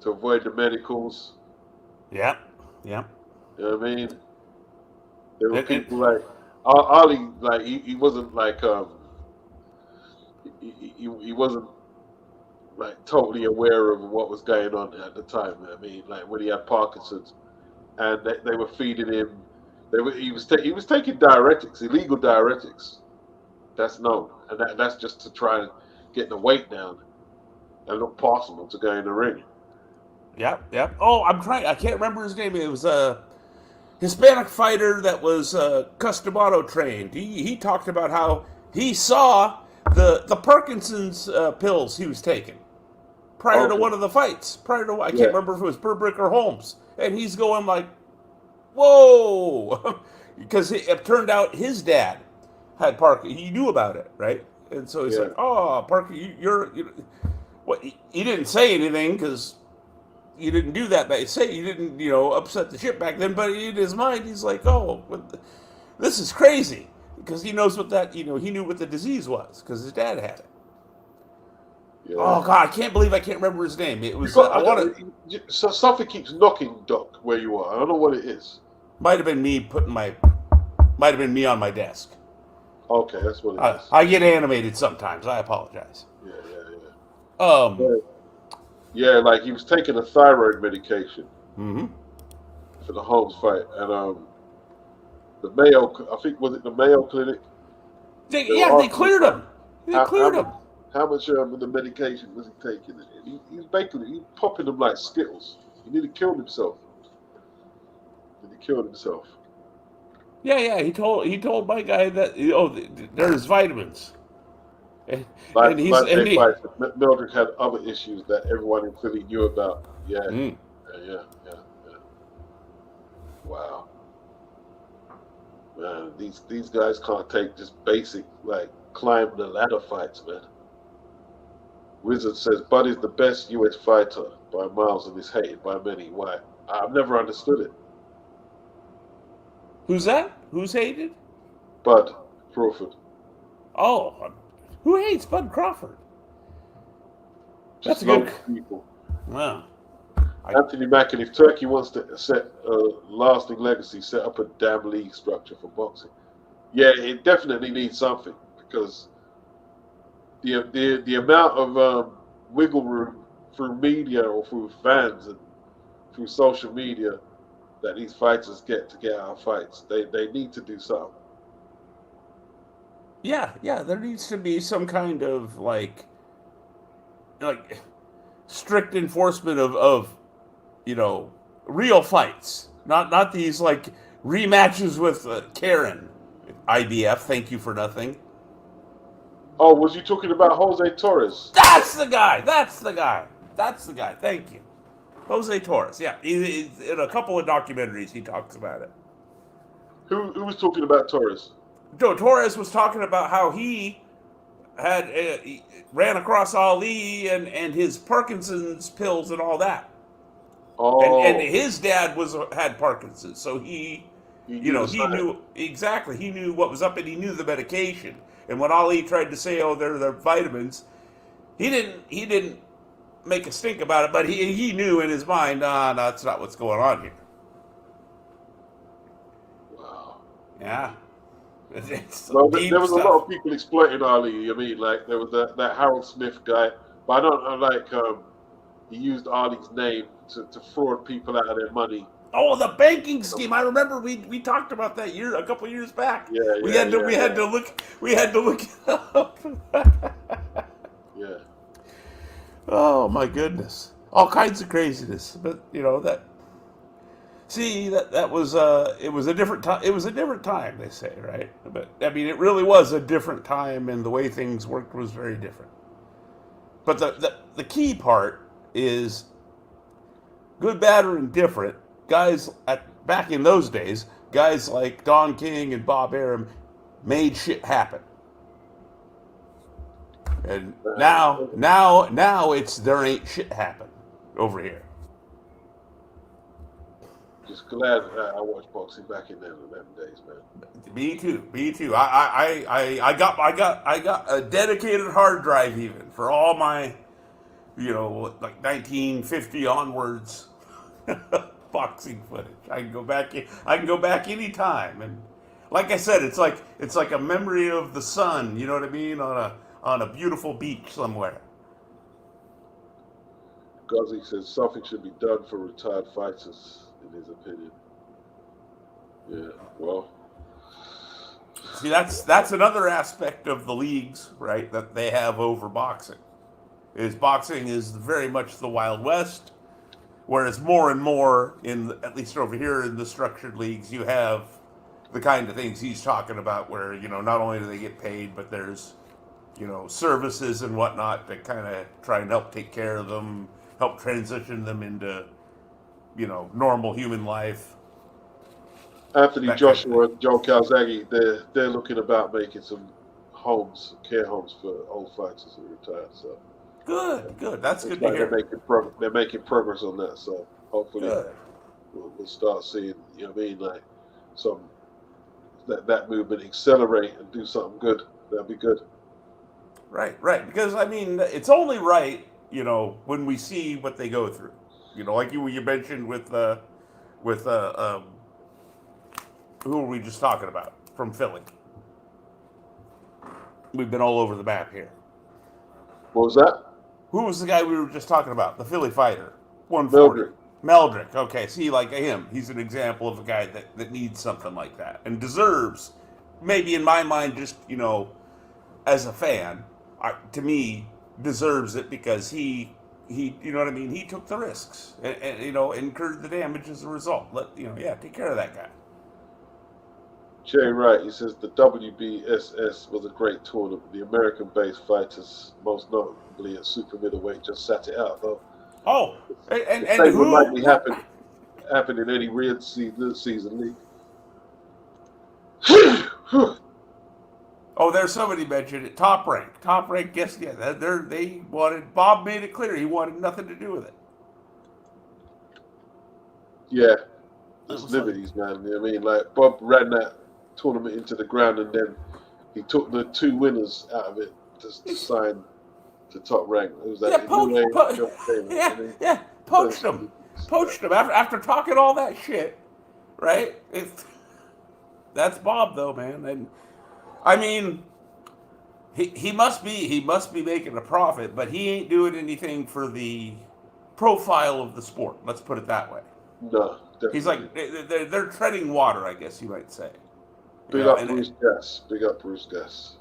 To avoid the medicals. Yeah. You know what I mean? There were people like Ali, like he wasn't like he wasn't like totally aware of what was going on at the time. I mean, like when he had Parkinson's, and they were feeding him. He was taking diuretics, illegal diuretics. That's known, and that's just to try and get the weight down and look possible to go in the ring. Yeah. Oh, I can't remember his name. It was a Hispanic fighter that was Customado trained. He talked about how he saw the Parkinson's pills he was taking prior to Okay. one of the fights. Prior to I can't Yeah. remember if it was Burbrick or Holmes, and he's going like, "Whoa," because it turned out his dad had Parker. He knew about it, right? And so he's Yeah. like, "Oh, Parker, you're what?" He didn't say anything because you didn't do that. But say you didn't, upset the ship back then. But in his mind, he's like, "Oh, this is crazy," because he knows what that, he knew what the disease was because his dad had it. Yeah. Oh God, I can't believe I can't remember his name. It You was got I want to. so something keeps knocking, Doc, where you are. I don't know what it is. Might have been me putting my. Might have been me on my desk. Okay, that's what it is. I get animated sometimes. I apologize. Yeah, yeah, yeah. Um. Yeah, yeah, like he was taking a thyroid medication hmm for the Holmes fight, and the Mayo, I think was it the Mayo Clinic? They Yeah, were they asking him cleared him. They how cleared much him. how much of the medication was he taking, and he's basically popping them like Skittles. He nearly killed himself. He killed himself. Yeah. He told my guy that there's vitamins, and, Like and he's like and they he. fight. Mildred had other issues that everyone in Philly knew about. Yeah, Mm. yeah. Wow, man, these guys can't take just basic like climb the ladder fights, man. Wizard says Buddy's the best U.S. fighter by miles and is hated by many. Why? I've never understood it. Who's that? Who's hated? Bud Crawford, Oh, who hates Bud Crawford? That's just a good. local people. Wow. Anthony Mackin, if Turkey wants to set a lasting legacy, set up a damn league structure for boxing. Yeah, it definitely needs something because the amount of wiggle room through media or through fans and through social media that these fighters get to get out of fights, they need to do something. Yeah. There needs to be some kind of like strict enforcement of real fights, not these like rematches with Karen. IBF, thank you for nothing. Oh, was you talking about Jose Torres? That's the guy. That's the guy. That's the guy. Thank you, Jose Torres. Yeah, in a couple of documentaries he talks about it. Who was talking about Torres? Joe Torres was talking about how he ran across Ali and his Parkinson's pills and all that. And Oh, his dad had Parkinson's, so he knew the he sign. knew exactly. He knew what was up, and he knew the medication. And when Ali tried to say, "Oh, they're vitamins," he didn't make a stink about it, but he knew in his mind, no, that's not what's going on here. Wow. Yeah, it's some Well, there deep was a lot stuff. of people exploiting Ali. I mean, like there was that Harold Smith guy, but I don't know, like he used Ali's name to fraud people out of their money. Oh, the banking scheme! I remember we talked about that a couple years back. Yeah, We yeah, had to yeah, we had to look it up. yeah. Oh my goodness, all kinds of craziness. But that. See that was it was a different time. It was a different time, they say, right? But I mean, it really was a different time, and the way things worked was very different. But the key part is good, bad, or indifferent. Guys back in those days, guys like Don King and Bob Arum made shit happen. And now it's there ain't shit happen over here. Just glad I watched boxing back in them days, man. Me too. Me too. I got a dedicated hard drive even for all my like 1950 onwards boxing footage. I can go back. I can go back anytime, and like I said, it's like a memory of the sun. You know what I mean? On a beautiful beach somewhere. Guzzi says something should be done for retired fighters, in his opinion. Yeah, well, See, that's another aspect of the leagues, right? That they have over boxing. Is boxing is very much the Wild West, whereas more and more at least over here in the structured leagues, you have the kind of things he's talking about, where not only do they get paid, but there's services and whatnot to kind of try and help take care of them, help transition them into, normal human life. Anthony That kind of thing. Joshua and Joe Calzaghe, they're looking about making some care homes for old fighters who retired. So Good. That's looks good to like hear. they're making progress on that. So hopefully Good. we'll start seeing, like some that movement accelerate and do something good. That'd be good. Right. Because I mean, it's only right, when we see what they go through. Like you mentioned with who were we just talking about from Philly? We've been all over the map here. What was that? Who was the guy we were just talking about? The Philly fighter, 140. Mildred. Meldrick. Okay, see, like him, he's an example of a guy that needs something like that and deserves, maybe in my mind, just as a fan, to me, deserves it because you know what I mean. He took the risks and incurred the damage as a result. Take care of that guy. Jay Wright, he says the WBSS was a great tournament. The American-based fighters, most notably at super middleweight, just sat it out. Though Oh, the and same would who? likely happen in any real season league. Oh, there's somebody mentioned it. Top rank. Yes, yeah. They wanted. Bob made it clear he wanted nothing to do with it. Yeah, It just was like, liberties, man. You know what I mean? Like Bob ran that tournament into the ground, and then he took the two winners out of it to sign to top rank. It was yeah, that John Taylor. yeah, poached him, after talking all that shit, right? That's Bob though, man, and I mean, he must be making a profit, but he ain't doing anything for the profile of the sport. Let's put it that way. No, He's definitely. like they're treading water, I guess you might say. Big up Bruce Gass. Big up Bruce Gass.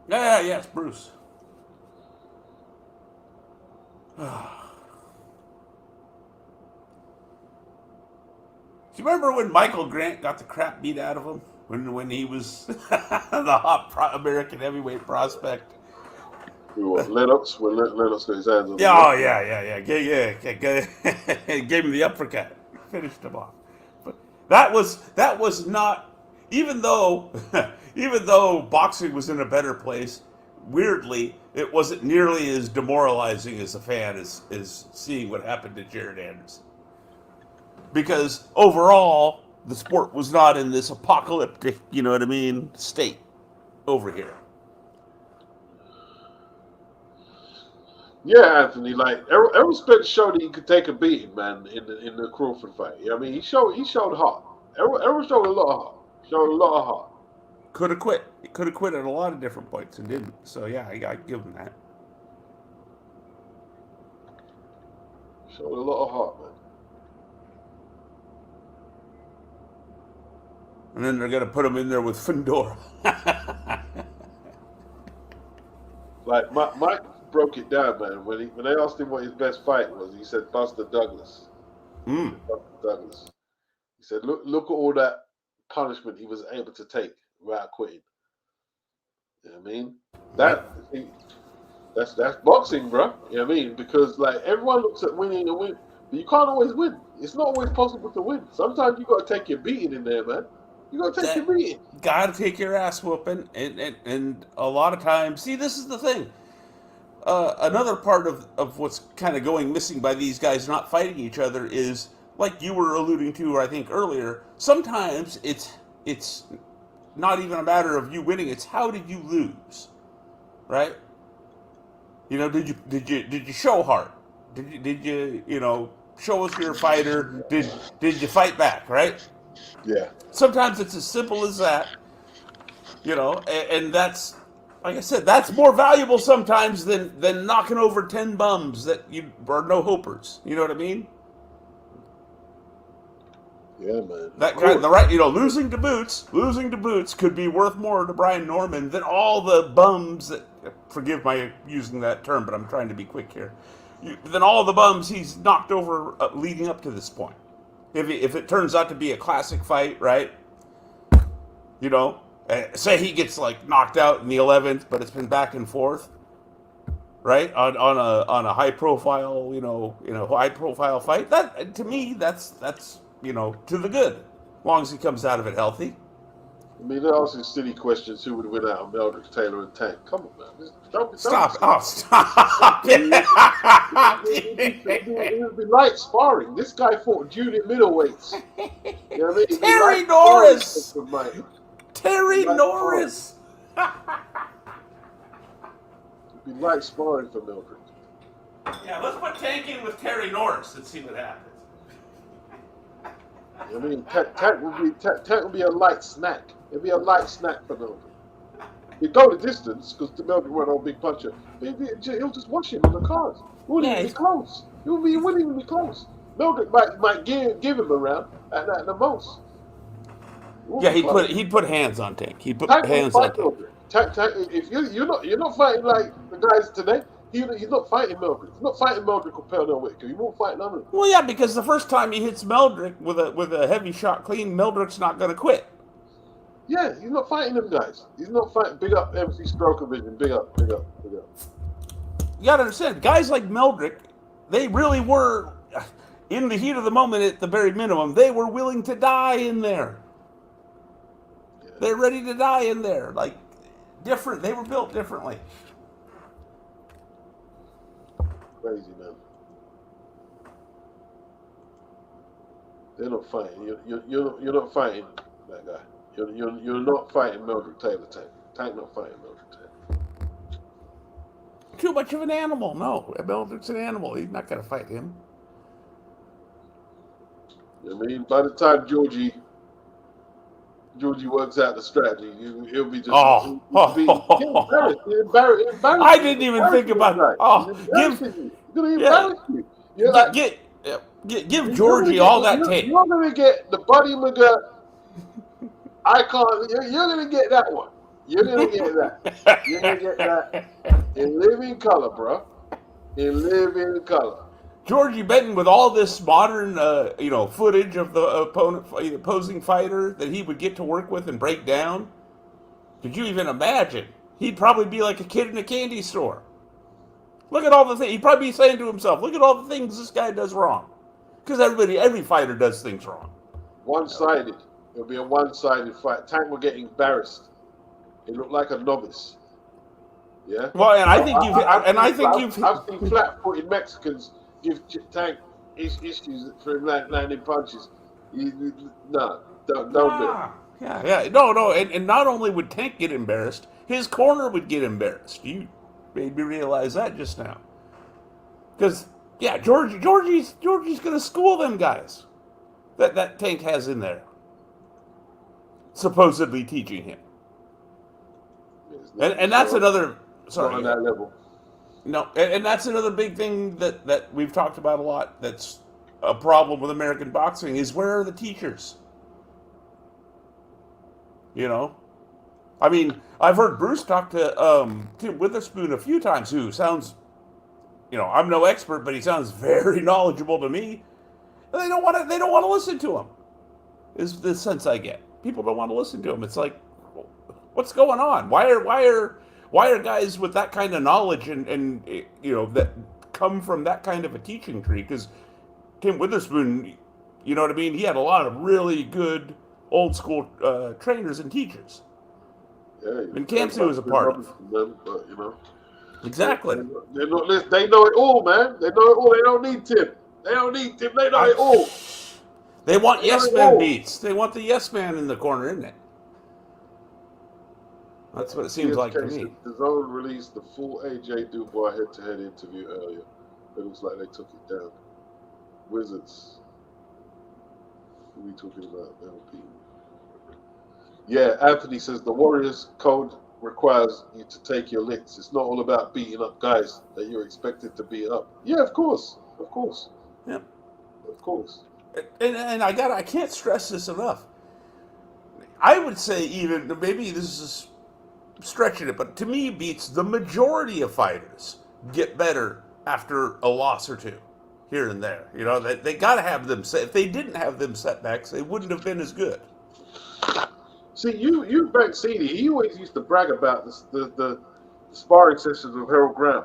Yes, Bruce. Do you remember when Michael Grant got the crap beat out of him when he was the hot American heavyweight prospect? We were Lennox. When Lennox got his hands on Yeah, him. oh yeah. Gave him the uppercut, finished him off. But that was not even though even though boxing was in a better place. Weirdly, it wasn't nearly as demoralizing as a fan as seeing what happened to Jared Anderson. Because overall, the sport was not in this apocalyptic, state over here. Yeah, Anthony. Like Errol Spence showed that he could take a beating, man, in the Crawford fight. I mean, he showed heart. Errol showed a lot of heart. Showed a lot of heart. Could have quit. He could have quit at a lot of different points and didn't. So yeah, I give him that. Showed a lot of heart, man. And then they're gonna put him in there with Fedora. Like Mike broke it down, man. When they asked him what his best fight was, he said Buster Douglas. Mm. Buster Douglas. He said, look at all that punishment he was able to take without quitting. You know what I mean? That's boxing, bro. You know what I mean? Because like everyone looks at winning and win, but you can't always win. It's not always possible to win. Sometimes you got to take your beating in there, man. You got to take your beating. Gotta take your ass whooping, and a lot of times, see, this is the thing. Another part of what's kind of going missing by these guys not fighting each other is, like you were alluding to, I think earlier. Sometimes it's not even a matter of you winning; it's how did you lose, right? Did you show heart? Did you show us you're a fighter? Did you fight back, right? Yeah. Sometimes it's as simple as that, and that's, like I said, that's more valuable sometimes than knocking over 10 bums that you are no hopers. You know what I mean? Yeah, man. That guy, the right, losing to Boots could be worth more to Brian Norman than all the bums that, forgive my using that term, but I'm trying to be quick here, than all the bums he's knocked over leading up to this point. If it turns out to be a classic fight, right? Say he gets like knocked out in the 11th, but it's been back and forth, right? On a high profile, high profile fight. That to me, that's to the good, as long as he comes out of it healthy. I mean, they're asking silly questions. Who would win out of Meldrick, Taylor, and Tank? Come on, man. Don't Stop! be Oh, stop! it would be light sparring. This guy fought junior middleweights. You know what I mean? It'd be Terry light Norris. sparring for Mike. Terry Light Norris. It'd be light sparring for Meldrick. Yeah, let's put Tank in with Terry Norris and see what happens. I mean, Tank would be a light snack. It'd be a light snack for Meldrick. He'd go the distance because the Meldrick went on big puncher. He'll just watch him on the cards. It wouldn't even be close. It wouldn't even be close. Meldrick might give him a round at the most. Yeah, he'd put hands on Tank. He'd put Tank hands on Tank. Tank, if you're not fighting like the guys today. He's not fighting Meldrick. He's not fighting Meldrick or Pernell Whitaker. He won't fight none of them. Well, yeah, because the first time he hits Meldrick with a heavy shot clean, Meldrick's not going to quit. Yeah, he's not fighting them guys. He's not fighting. Big up MC Stroker Vision. Big up, big up, big up. You got to understand, guys like Meldrick, they really were, in the heat of the moment at the very minimum, they were willing to die in there. Yeah. They're ready to die in there. Like, different. They were built differently. Crazy, man. They're not fighting. You're not fighting that guy. You're not fighting Meldrick Taylor. Tank not fighting Meldrick Taylor. Too much of an animal. No, Meldrick's an animal. He's not going to fight him. I mean, by the time Georgie works out the strategy, he'll be just embarrassed. I didn't even think about it. Give Georgie all that tape. You're gonna get the Buddy McGirt icon. You're gonna get that one. You're gonna get that. You're gonna get that in living color, bro. In living color. Georgie Benton, with all this modern, footage of the opposing fighter that he would get to work with and break down, could you even imagine? He'd probably be like a kid in a candy store. Look at all the things. He'd probably be saying to himself, look at all the things this guy does wrong. Because every fighter does things wrong. One-sided. It'll be a one-sided fight. Tank will get embarrassed. He looked like a novice. Yeah. Well, and I think I've seen flat-footed Mexicans give Tank issues for him landing punches. Don't do it. Yeah. No. And not only would Tank get embarrassed, his corner would get embarrassed. You made me realize that just now. Because, yeah, Georgie's going to school them guys that Tank has in there, supposedly teaching him. And that's another... Sorry. Not on that level. No, and that's another big thing that we've talked about a lot that's a problem with American boxing is where are the teachers? I mean, I've heard Bruce talk to Tim Witherspoon a few times, who sounds, I'm no expert, but he sounds very knowledgeable to me. And they don't want to listen to him. Is the sense I get. People don't want to listen to him. It's like, what's going on? Why are guys with that kind of knowledge and that come from that kind of a teaching tree? Because Tim Witherspoon, you know what I mean? He had a lot of really good old school trainers and teachers. Yeah, and Kamsu was a part of. Them, but, exactly. They know it all, man. They know it all. They don't need Tim. They know it all. They want yes man beats. They want the yes man in the corner, isn't it? That's what it seems like to me. The Zone released the full AJ Dubois head-to-head interview earlier. It looks like they took it down. Wizards. Who are we talking about? LP. Yeah, Anthony says the Warriors code requires you to take your licks. It's not all about beating up guys that you're expected to beat up. Yeah, of course. Yeah, of course. And I can't stress this enough. I would say even maybe this is stretching it, but to me, beats the majority of fighters get better after a loss or two, here and there. They got to have them. If they didn't have them setbacks, they wouldn't have been as good. See, you back CD, he always used to brag about the sparring sessions with Harold Graham.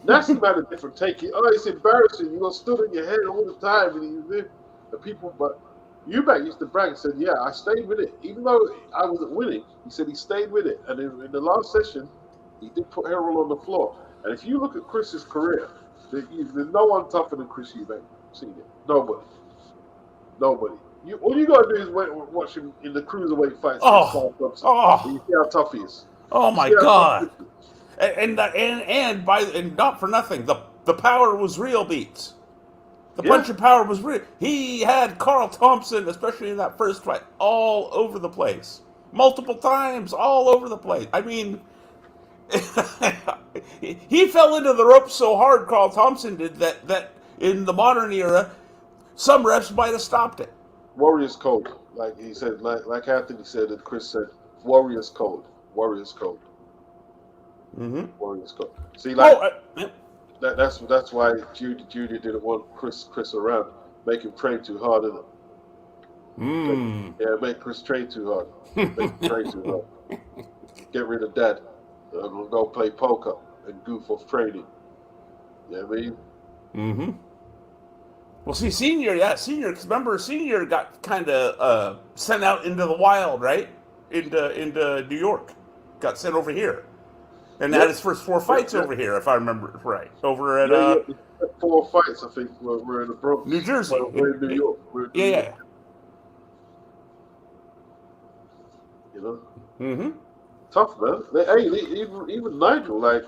Nasty had a different take. Oh, it's embarrassing. You stood in your head all the time, and people. But Eubank used to brag and said, "Yeah, I stayed with it, even though I wasn't winning." He said he stayed with it, and in the last session, he did put Harold on the floor. And if you look at Chris's career, there's no one tougher than Chris Eubank. Senior. Nobody. All you gotta do is watch him in the cruiserweight fights against Carl Thompson. And you see how tough he is. Oh my God! And not for nothing, the power was real, Beats. The punching power was real. He had Carl Thompson, especially in that first fight, all over the place, multiple times, all over the place. I mean, he fell into the ropes so hard, Carl Thompson did, that in the modern era, some refs might have stopped it. Warriors code, like he said, like Anthony said, and Chris said, Warriors code. Warriors code. Warriors code. See, that's why Judy didn't want Chris around. Make him train too hard, Yeah, make Chris train too hard. Make him train too hard. Get rid of Dad. We'll go play poker and goof off training. You know what I mean? Well, see, Senior, because remember, Senior got kind of sent out into the wild, right? Into New York. Got sent over here. And had his first 4 fights over here, if I remember right. Over at 4 fights, I think. We're in the Bronx, New Jersey. We're in New York. Yeah. You know. Tough, man. Even Nigel, like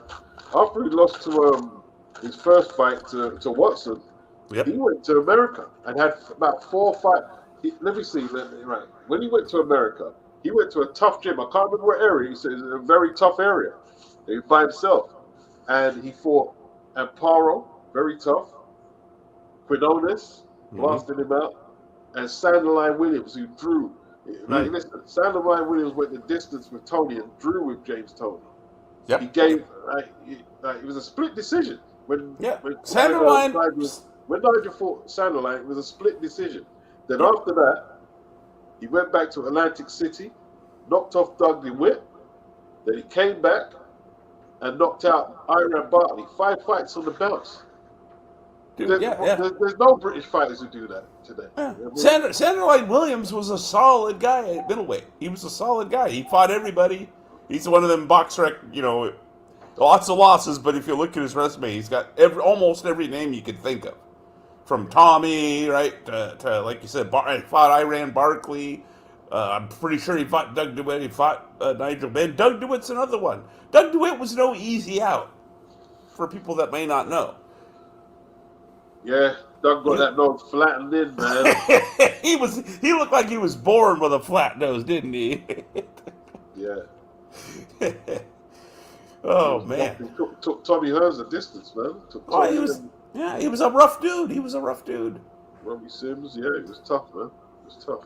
after he lost to his first fight to Watson, he went to America and had about 4 fights. Let me see. Right. When he went to America, he went to a tough gym. I can't remember what area. He said it's a very tough area. By himself, and he fought Amparo, very tough. Quinones blasted him out, and Sanderline Williams, who drew. Like, listen, Sanderline Williams went the distance with Tony and drew with James Tony. He gave. It was a split decision when Sanderline. When Nigel fought Sanderline, it was a split decision. Then after that, he went back to Atlantic City, knocked off Doug DeWitt. Then he came back and knocked out Iran Bartley. 5 fights on the bounce. There's no British fighters who do that today. Yeah. Sanderline Williams was a solid guy at middleweight. He was a solid guy. He fought everybody. He's one of them boxer, lots of losses, but if you look at his resume, he's got almost every name you could think of. From Tommy, right, to like you said, fought Iran Barkley. I'm pretty sure he fought Doug DeWitt. He fought Nigel Benn. Doug DeWitt's another one. Doug DeWitt was no easy out, for people that may not know. Yeah, Doug got that nose flattened in, man. He looked like he was born with a flat nose, didn't he? Yeah. Oh, man. Took Tommy Hearns a distance, man. He was a rough dude. Robbie Sims, yeah, he was tough, man. He was tough.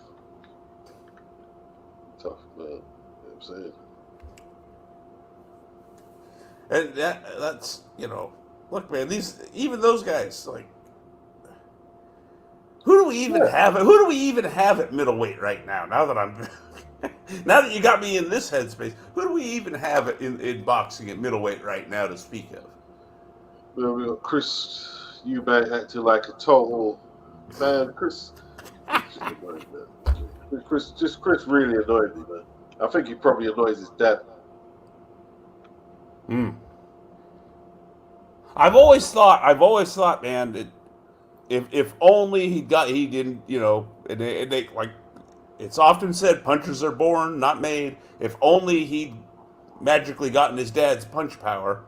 Tough, man. You know what I'm saying? And that's, look, man, even those guys, like, who do we even have at middleweight right now? Now that you got me in this headspace, who do we even have in boxing at middleweight right now to speak of? Well, we got Chris Eubank acting like a total man. Chris really annoyed me, man. I think he probably annoys his dad. I've always thought, man, that if only he didn't, like, it's often said, punchers are born, not made. If only he'd magically gotten his dad's punch power,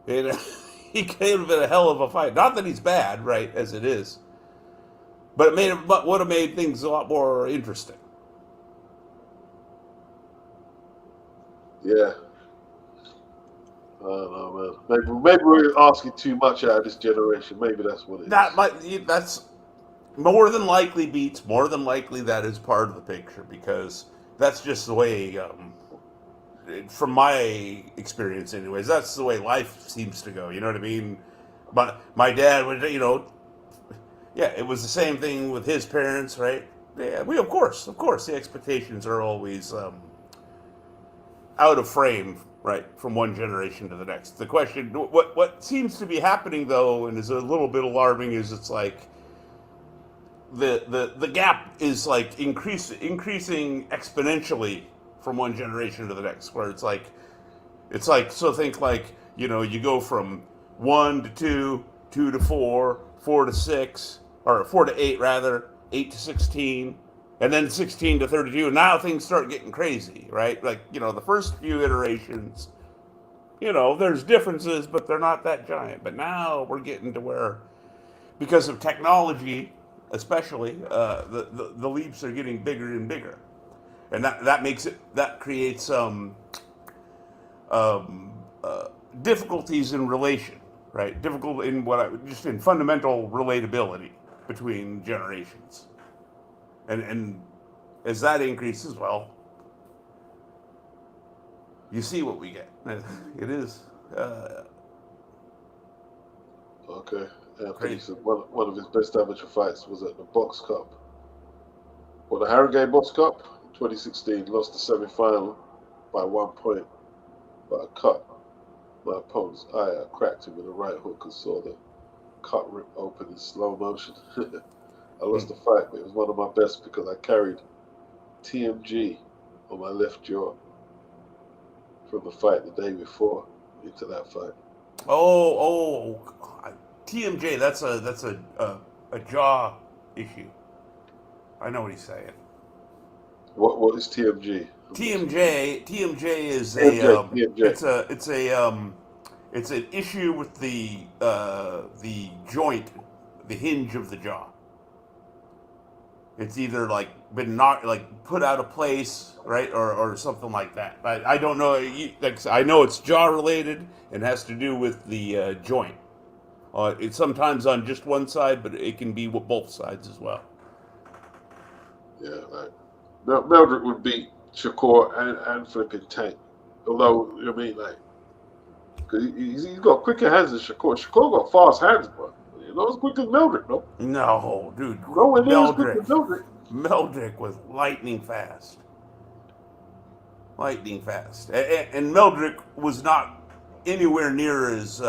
he could have been a hell of a fight. Not that he's bad, right, as it is, but would have made things a lot more interesting. Yeah. I don't know, man. Maybe we're asking too much out of this generation. Maybe that's what it is. That's more than likely, Beats. More than likely, that is part of the picture, because that's just the way, from my experience, anyways. That's the way life seems to go. You know what I mean? But my dad would, it was the same thing with his parents, right? Yeah, we of course, the expectations are always out of frame, right, from one generation to the next. The question, what seems to be happening though, and is a little bit alarming, is it's like the gap is like increasing exponentially from one generation to the next, where it's like so think like you go from 1 to 2, 2 to 4, 4 to 6, or 4 to 8 rather, 8 to 16, and then 16 to 32. And now things start getting crazy, right? Like the first few iterations, there's differences, but they're not that giant. But now we're getting to where, because of technology, especially, the leaps are getting bigger and bigger, and that creates um, difficulties in relation, right? Difficult in just in fundamental relatability between generations, and as that increases, well, you see what we get. It is Okay. Anthony crazy. said one of his best amateur fights was at the Box Cup. Or the Harrogate Box Cup, 2016, lost the semi-final by 1 point by a cut. My opponent's eye, I cracked him with a right hook and saw the cut rip open in slow motion. I lost the fight, but it was one of my best because I carried TMG on my left jaw from the fight the day before into that fight. TMJ. That's a jaw issue. I know what he's saying. What is TMG? TMJ is TMJ. it's an issue with the joint, the hinge of the jaw. It's either like been knocked, like put out of place, right, or something like that. I don't know. I know it's jaw related and has to do with the joint. It's sometimes on just one side, but it can be with both sides as well. Yeah, like Meldrick would beat Shakur and flipping Tank. Although, I mean, like, cause he's got quicker hands than Shakur. Shakur got fast hands, but not as quick as Meldrick, no. No, dude, Nowhere near as quick as Meldrick. Meldrick was lightning fast. Lightning fast. And Meldrick was not anywhere near as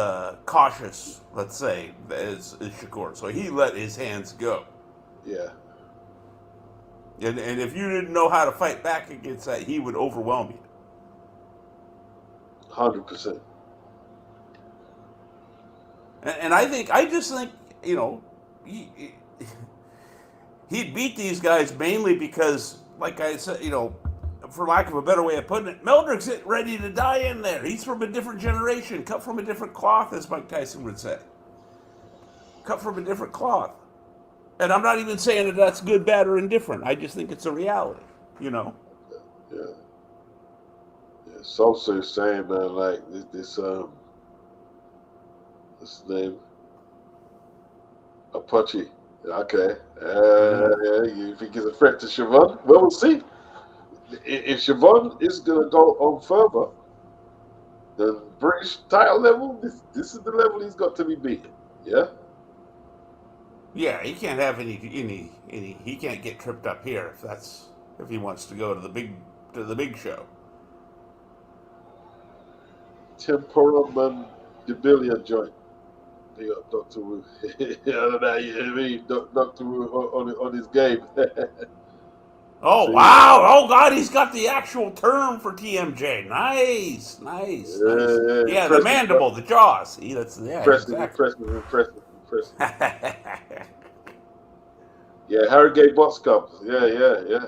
cautious, let's say, as Shakur. So he let his hands go. Yeah. And if you didn't know how to fight back against that, he would overwhelm you. 100%. And I just think, he'd beat these guys mainly because, like I said, for lack of a better way of putting it, Meldrick's ready to die in there. He's from a different generation, cut from a different cloth, as Mike Tyson would say. Cut from a different cloth. And I'm not even saying that that's good, bad, or indifferent. I just think it's a reality, Yeah. Sosa is saying, man, like this name Apache. Okay. Yeah, you think he's a threat to Siobhan? Well, we'll see. If Siobhan is going to go on further, the British title level, this is the level he's got to be beaten. Yeah? Yeah, he can't have any. He can't get tripped up here if he wants to go to the big show. Temporomandibular joint. Big up Dr. Wu. I don't know, you know what I mean? Dr. Wu on his game. Oh, See? wow! Oh, God, he's got the actual term for TMJ. Nice. Yeah, the mandible, the jaw. See, exactly. Impressive. Yeah, Harrogate Box Cup. Yeah.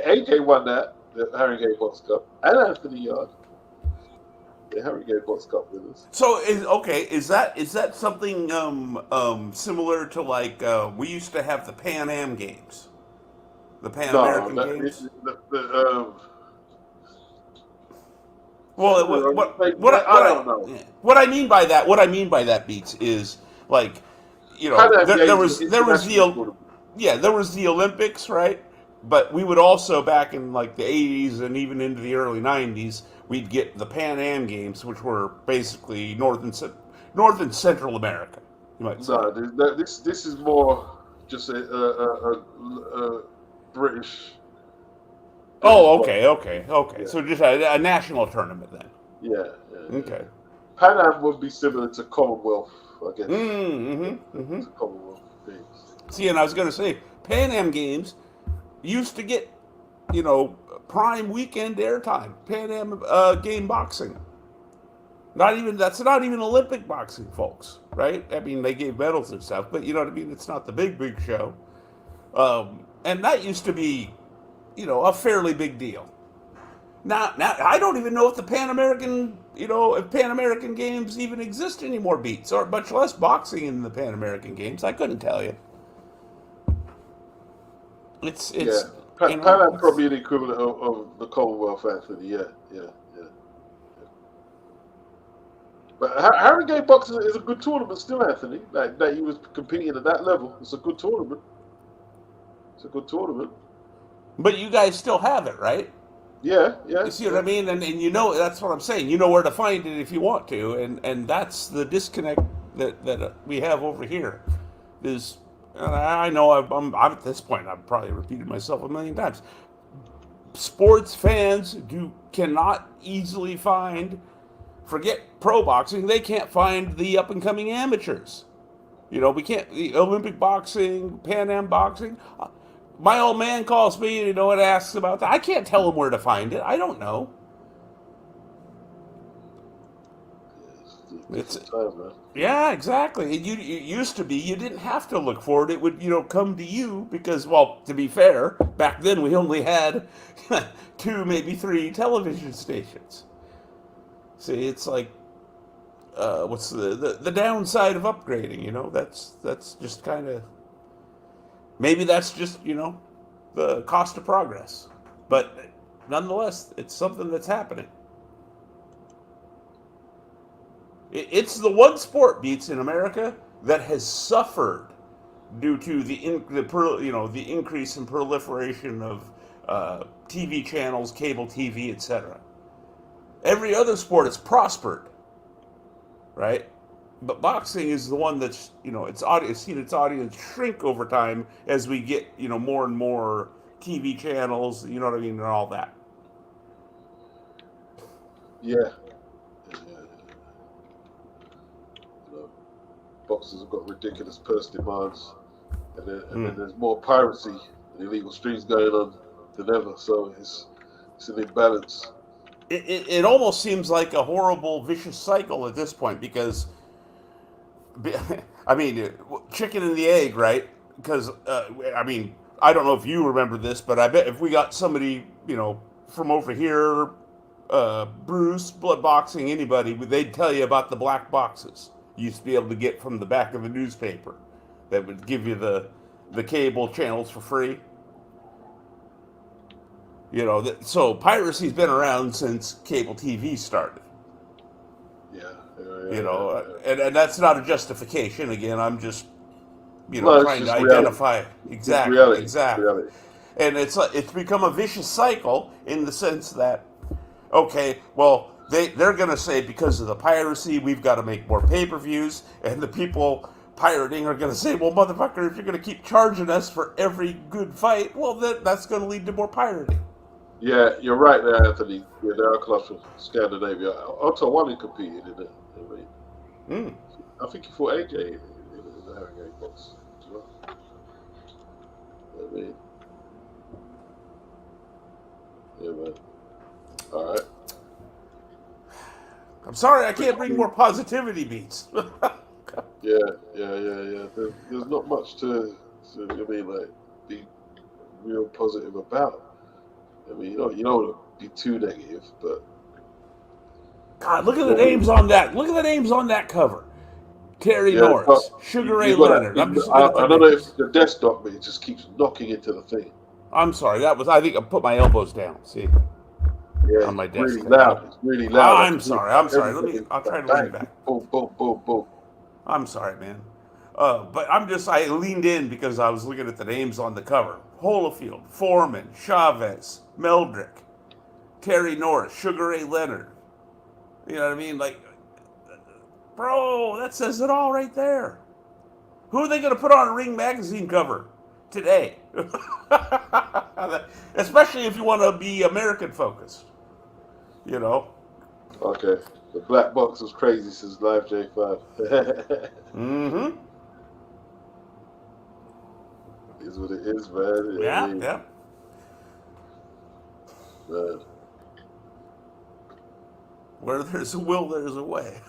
AJ won that, the Harrogate Box Cup. And Anthony Yard. The Harrogate Box Cup winners. So, is that something similar to like we used to have the Pan Am Games? The Pan American Games? Well, I don't know. What I mean by that, Beats, is like, there was the Olympics, right? But we would also, back in like the 80s and even into the early 90s, we'd get the Pan Am Games, which were basically North and Central America. You might say. No, this is more just a British. Oh, box. okay. Yeah, So just a national tournament then. yeah. Okay. Pan Am would be similar to Commonwealth, I guess. Mm-hmm. To Commonwealth games. See, and I was going to say, Pan Am games used to get, prime weekend airtime. Pan Am game boxing. That's not even Olympic boxing, folks, right? I mean, they gave medals and stuff, but you know what I mean? It's not the big show. And that used to be, a fairly big deal. Now I don't even know if the Pan American, if Pan American games even exist anymore. Beats or much less boxing in the Pan American games. I couldn't tell you. Yeah, It's Pan Am probably the equivalent of the Commonwealth, Anthony. Yeah. But Harringay boxing is a good tournament still, Anthony. Like that, he was competing at that level. It's a good tournament. It's a good tournament. But you guys still have it, right? Yeah. You see what I mean? And that's what I'm saying. You know where to find it if you want to, and that's the disconnect that we have over here. Is I know I'm at this point I've probably repeated myself a million times. Sports fans cannot easily find. Forget pro boxing; they can't find the up and coming amateurs. We can't the Olympic boxing, Pan Am boxing. My old man calls me, and asks about that. I can't tell him where to find it. I don't know. It's It's a different time, man. Yeah, exactly. It used to be you didn't have to look for it. It would, come to you because, well, to be fair, back then we only had two, maybe three television stations. See, it's like, what's the downside of upgrading? That's just kind of maybe that's just the cost of progress. But nonetheless, it's something that's happening. It's the one sport beats in America that has suffered due to the increase in proliferation of TV channels, cable TV, etc. Every other sport has prospered, right? But boxing is the one that's it's seen its audience shrink over time as we get more and more TV channels, you know what I mean, and all that. Yeah. You know, boxers have got ridiculous purse demands, and then there's more piracy and illegal streams going on than ever. So it's an imbalance. It almost seems like a horrible vicious cycle at this point because I mean, chicken and the egg, right? Because I mean, I don't know if you remember this, but I bet if we got somebody, from over here, Bruce, blood boxing, anybody, they'd tell you about the black boxes you used to be able to get from the back of the newspaper that would give you the cable channels for free. So piracy's been around since cable TV started. And that's not a justification. Again, I'm just No, it's trying to just reality. identify It's exactly, reality. It's exactly. reality. And it's become a vicious cycle in the sense that okay, well they're going to say because of the piracy we've got to make more pay-per-views, and the people pirating are going to say, well, motherfucker, if you're going to keep charging us for every good fight, well that's going to lead to more pirating. Yeah, you're right there, Anthony. Yeah, there are clubs from Scandinavia. Otto Wally competed in it. Mm. I think he fought AJ in the Harringay box as well. I mean, yeah, man. All right. I'm sorry, I can't bring more positivity beats. Yeah. There's not much to I mean, like, be real positive about. I mean, you don't want to be too negative, but God, look at the names on that. Look at the names on that cover. Terry yeah, but Norris, Sugar Ray you got Leonard. I'm just looking at the I don't know if names. the desktop, but it just keeps knocking into the thing. I'm sorry. I think I put my elbows down. See, Yeah, on my it's desk. really loud. It's really loud. I'm sorry. I'll try to lean back. Boom, boom, boom, boom. I'm sorry, man. But I leaned in because I was looking at the names on the cover. Holofield, Foreman, Chavez, Meldrick, Terry Norris, Sugar Ray Leonard. You know what I mean? Like, bro, that says it all right there. Who are they going to put on a Ring magazine cover? today. Especially if you want to be American focused, you know. Okay. The black box was crazy since Live J5. Mm-hmm. Is what it is, man. I Yeah, mean, yeah. man. Where there's a will, there's a way.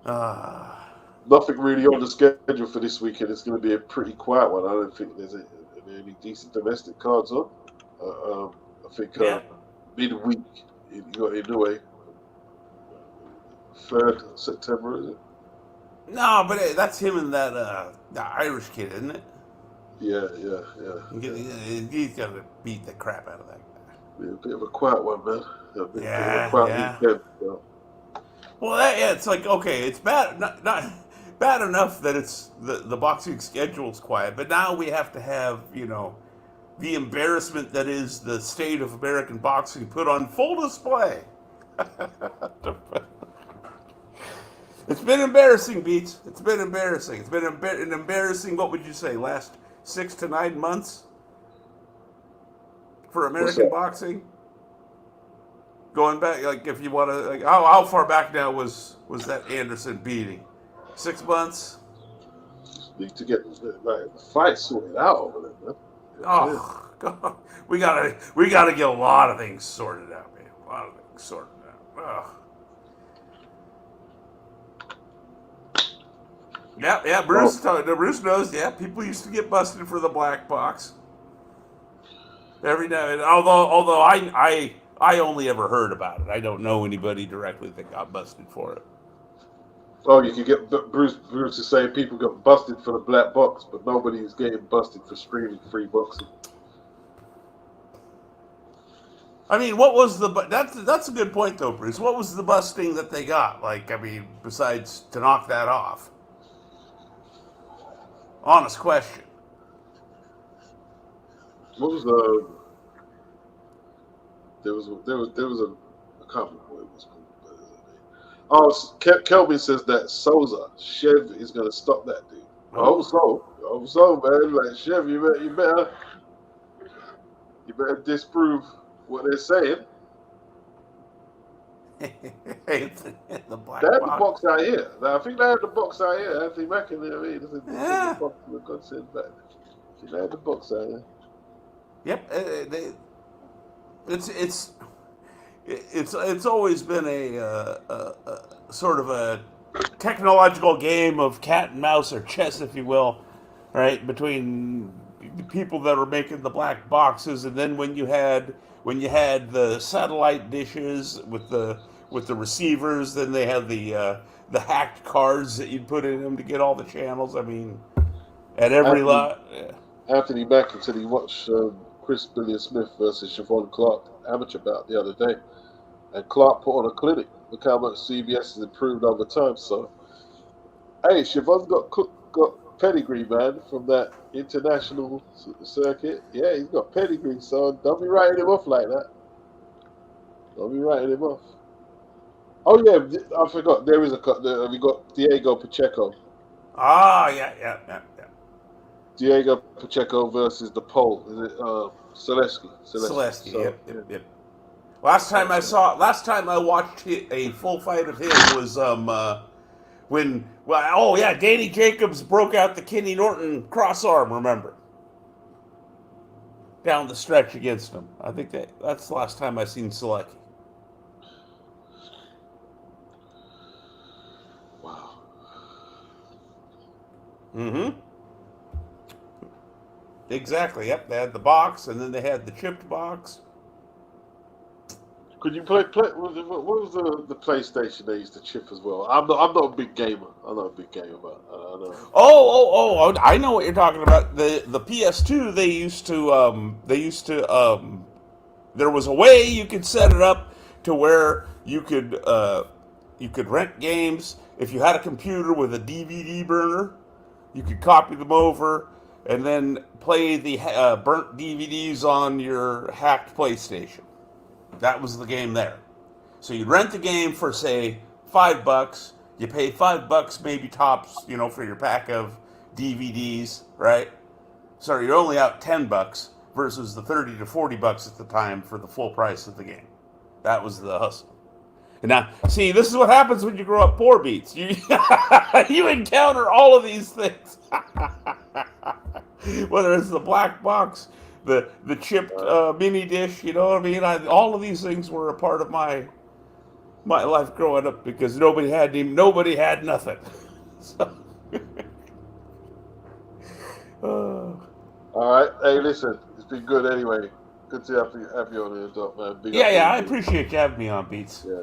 Ah. Nothing really on the schedule for this weekend. It's going to be a pretty quiet one. I don't think there's any decent domestic cards on. I think Yeah. midweek you got Inoue, 3rd September, is it? No, but hey, that's him and that Irish kid, isn't it? Yeah. He's gonna beat the crap out of that guy. Be a bit of a quiet one, man. A bit of a Yeah, quiet yeah. weekend. So. Well, yeah, it's like okay, it's bad, not bad enough that it's the boxing schedule's quiet, but now we have to have the embarrassment that is the state of American boxing put on full display. It's been embarrassing, Beats. It's been embarrassing. It's been an embarrassing. What would you say? Last 6 to 9 months for What's American that? boxing. Going back, like if you want to, like how far back now was that Anderson beating? 6 months. Need to get like the fight sorted out over there, man. Oh, God. we gotta get a lot of things sorted out, man. A lot of things sorted out. Ugh. Yeah. Bruce knows. Yeah, people used to get busted for the black box every now and although I only ever heard about it. I don't know anybody directly that got busted for it. Oh, you can get Bruce is saying people got busted for the black box, but nobody is getting busted for streaming free boxing. I mean, what was that's a good point though, Bruce. What was the busting that they got? Like, I mean, besides to knock that off. Honest question. What was there was a I can't remember what it was called. Oh, Kelvin says that Chev is going to stop that dude. I hope so, man. Like Chev, you better disprove what they're saying. The black They had the box. box out here. I think they had the box out here. Anthony McInerney, this is Yeah. the box the God said back. They had the box out here. Yep. It's always been a sort of a technological game of cat and mouse or chess, if you will, right? Between the people that were making the black boxes, and then when you had the satellite dishes with the receivers, then they had the hacked cards that you'd put in them to get all the channels. I mean, at every lot. Yeah. Anthony Mackin said he watched Chris Billion Smith versus Siobhan Clark amateur bout the other day, and Clark put on a clinic. Look how much CBS has improved over time. So, hey, Siobhan's got pedigree, man, from that international circuit. Yeah, he's got pedigree, so don't be writing him off like that. Don't be writing him off. Oh yeah, I forgot. There is we got Diego Pacheco. Ah, yeah. Diego Pacheco versus the Pole. Is it Selesky? Celeste, So, yep. Last time I watched a full fight of him was Danny Jacobs broke out the Kenny Norton cross arm. Remember, down the stretch against him. I think that's the last time I seen Selecki. Wow. Mm-hmm. Exactly. Yep. They had the box, and then they had the chipped box. Could you play? What was the PlayStation they used to chip as well? I'm not a big gamer. I'm not a big gamer, but I know. Oh! I know what you're talking about. The PS2 they used to there was a way you could set it up to where you could rent games. If you had a computer with a DVD burner, you could copy them over and then play the burnt DVDs on your hacked PlayStation. That was the game there. So you'd rent the game for say $5. You pay $5 maybe tops, for your pack of DVDs, right? So you're only out $10 versus the $30 to $40 at the time for the full price of the game. That was the hustle. And now, see, this is what happens when you grow up poor, Beats. You you encounter all of these things. Whether it's the black box, the chipped mini dish, you know what I mean? All of these things were a part of my life growing up because nobody had nothing. So, All right. Hey, listen, it's been good anyway. Good to have you on here, Doc, man. Big up yeah, to I you. appreciate you having me on, Beats. Yeah.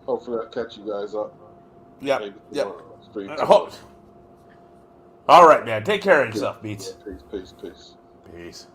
Hopefully I'll catch you guys up. Yep, Maybe yep. tomorrow. Stream tomorrow. All right, man. Take care of Yeah. yourself, Beats. Yeah, peace. Peace.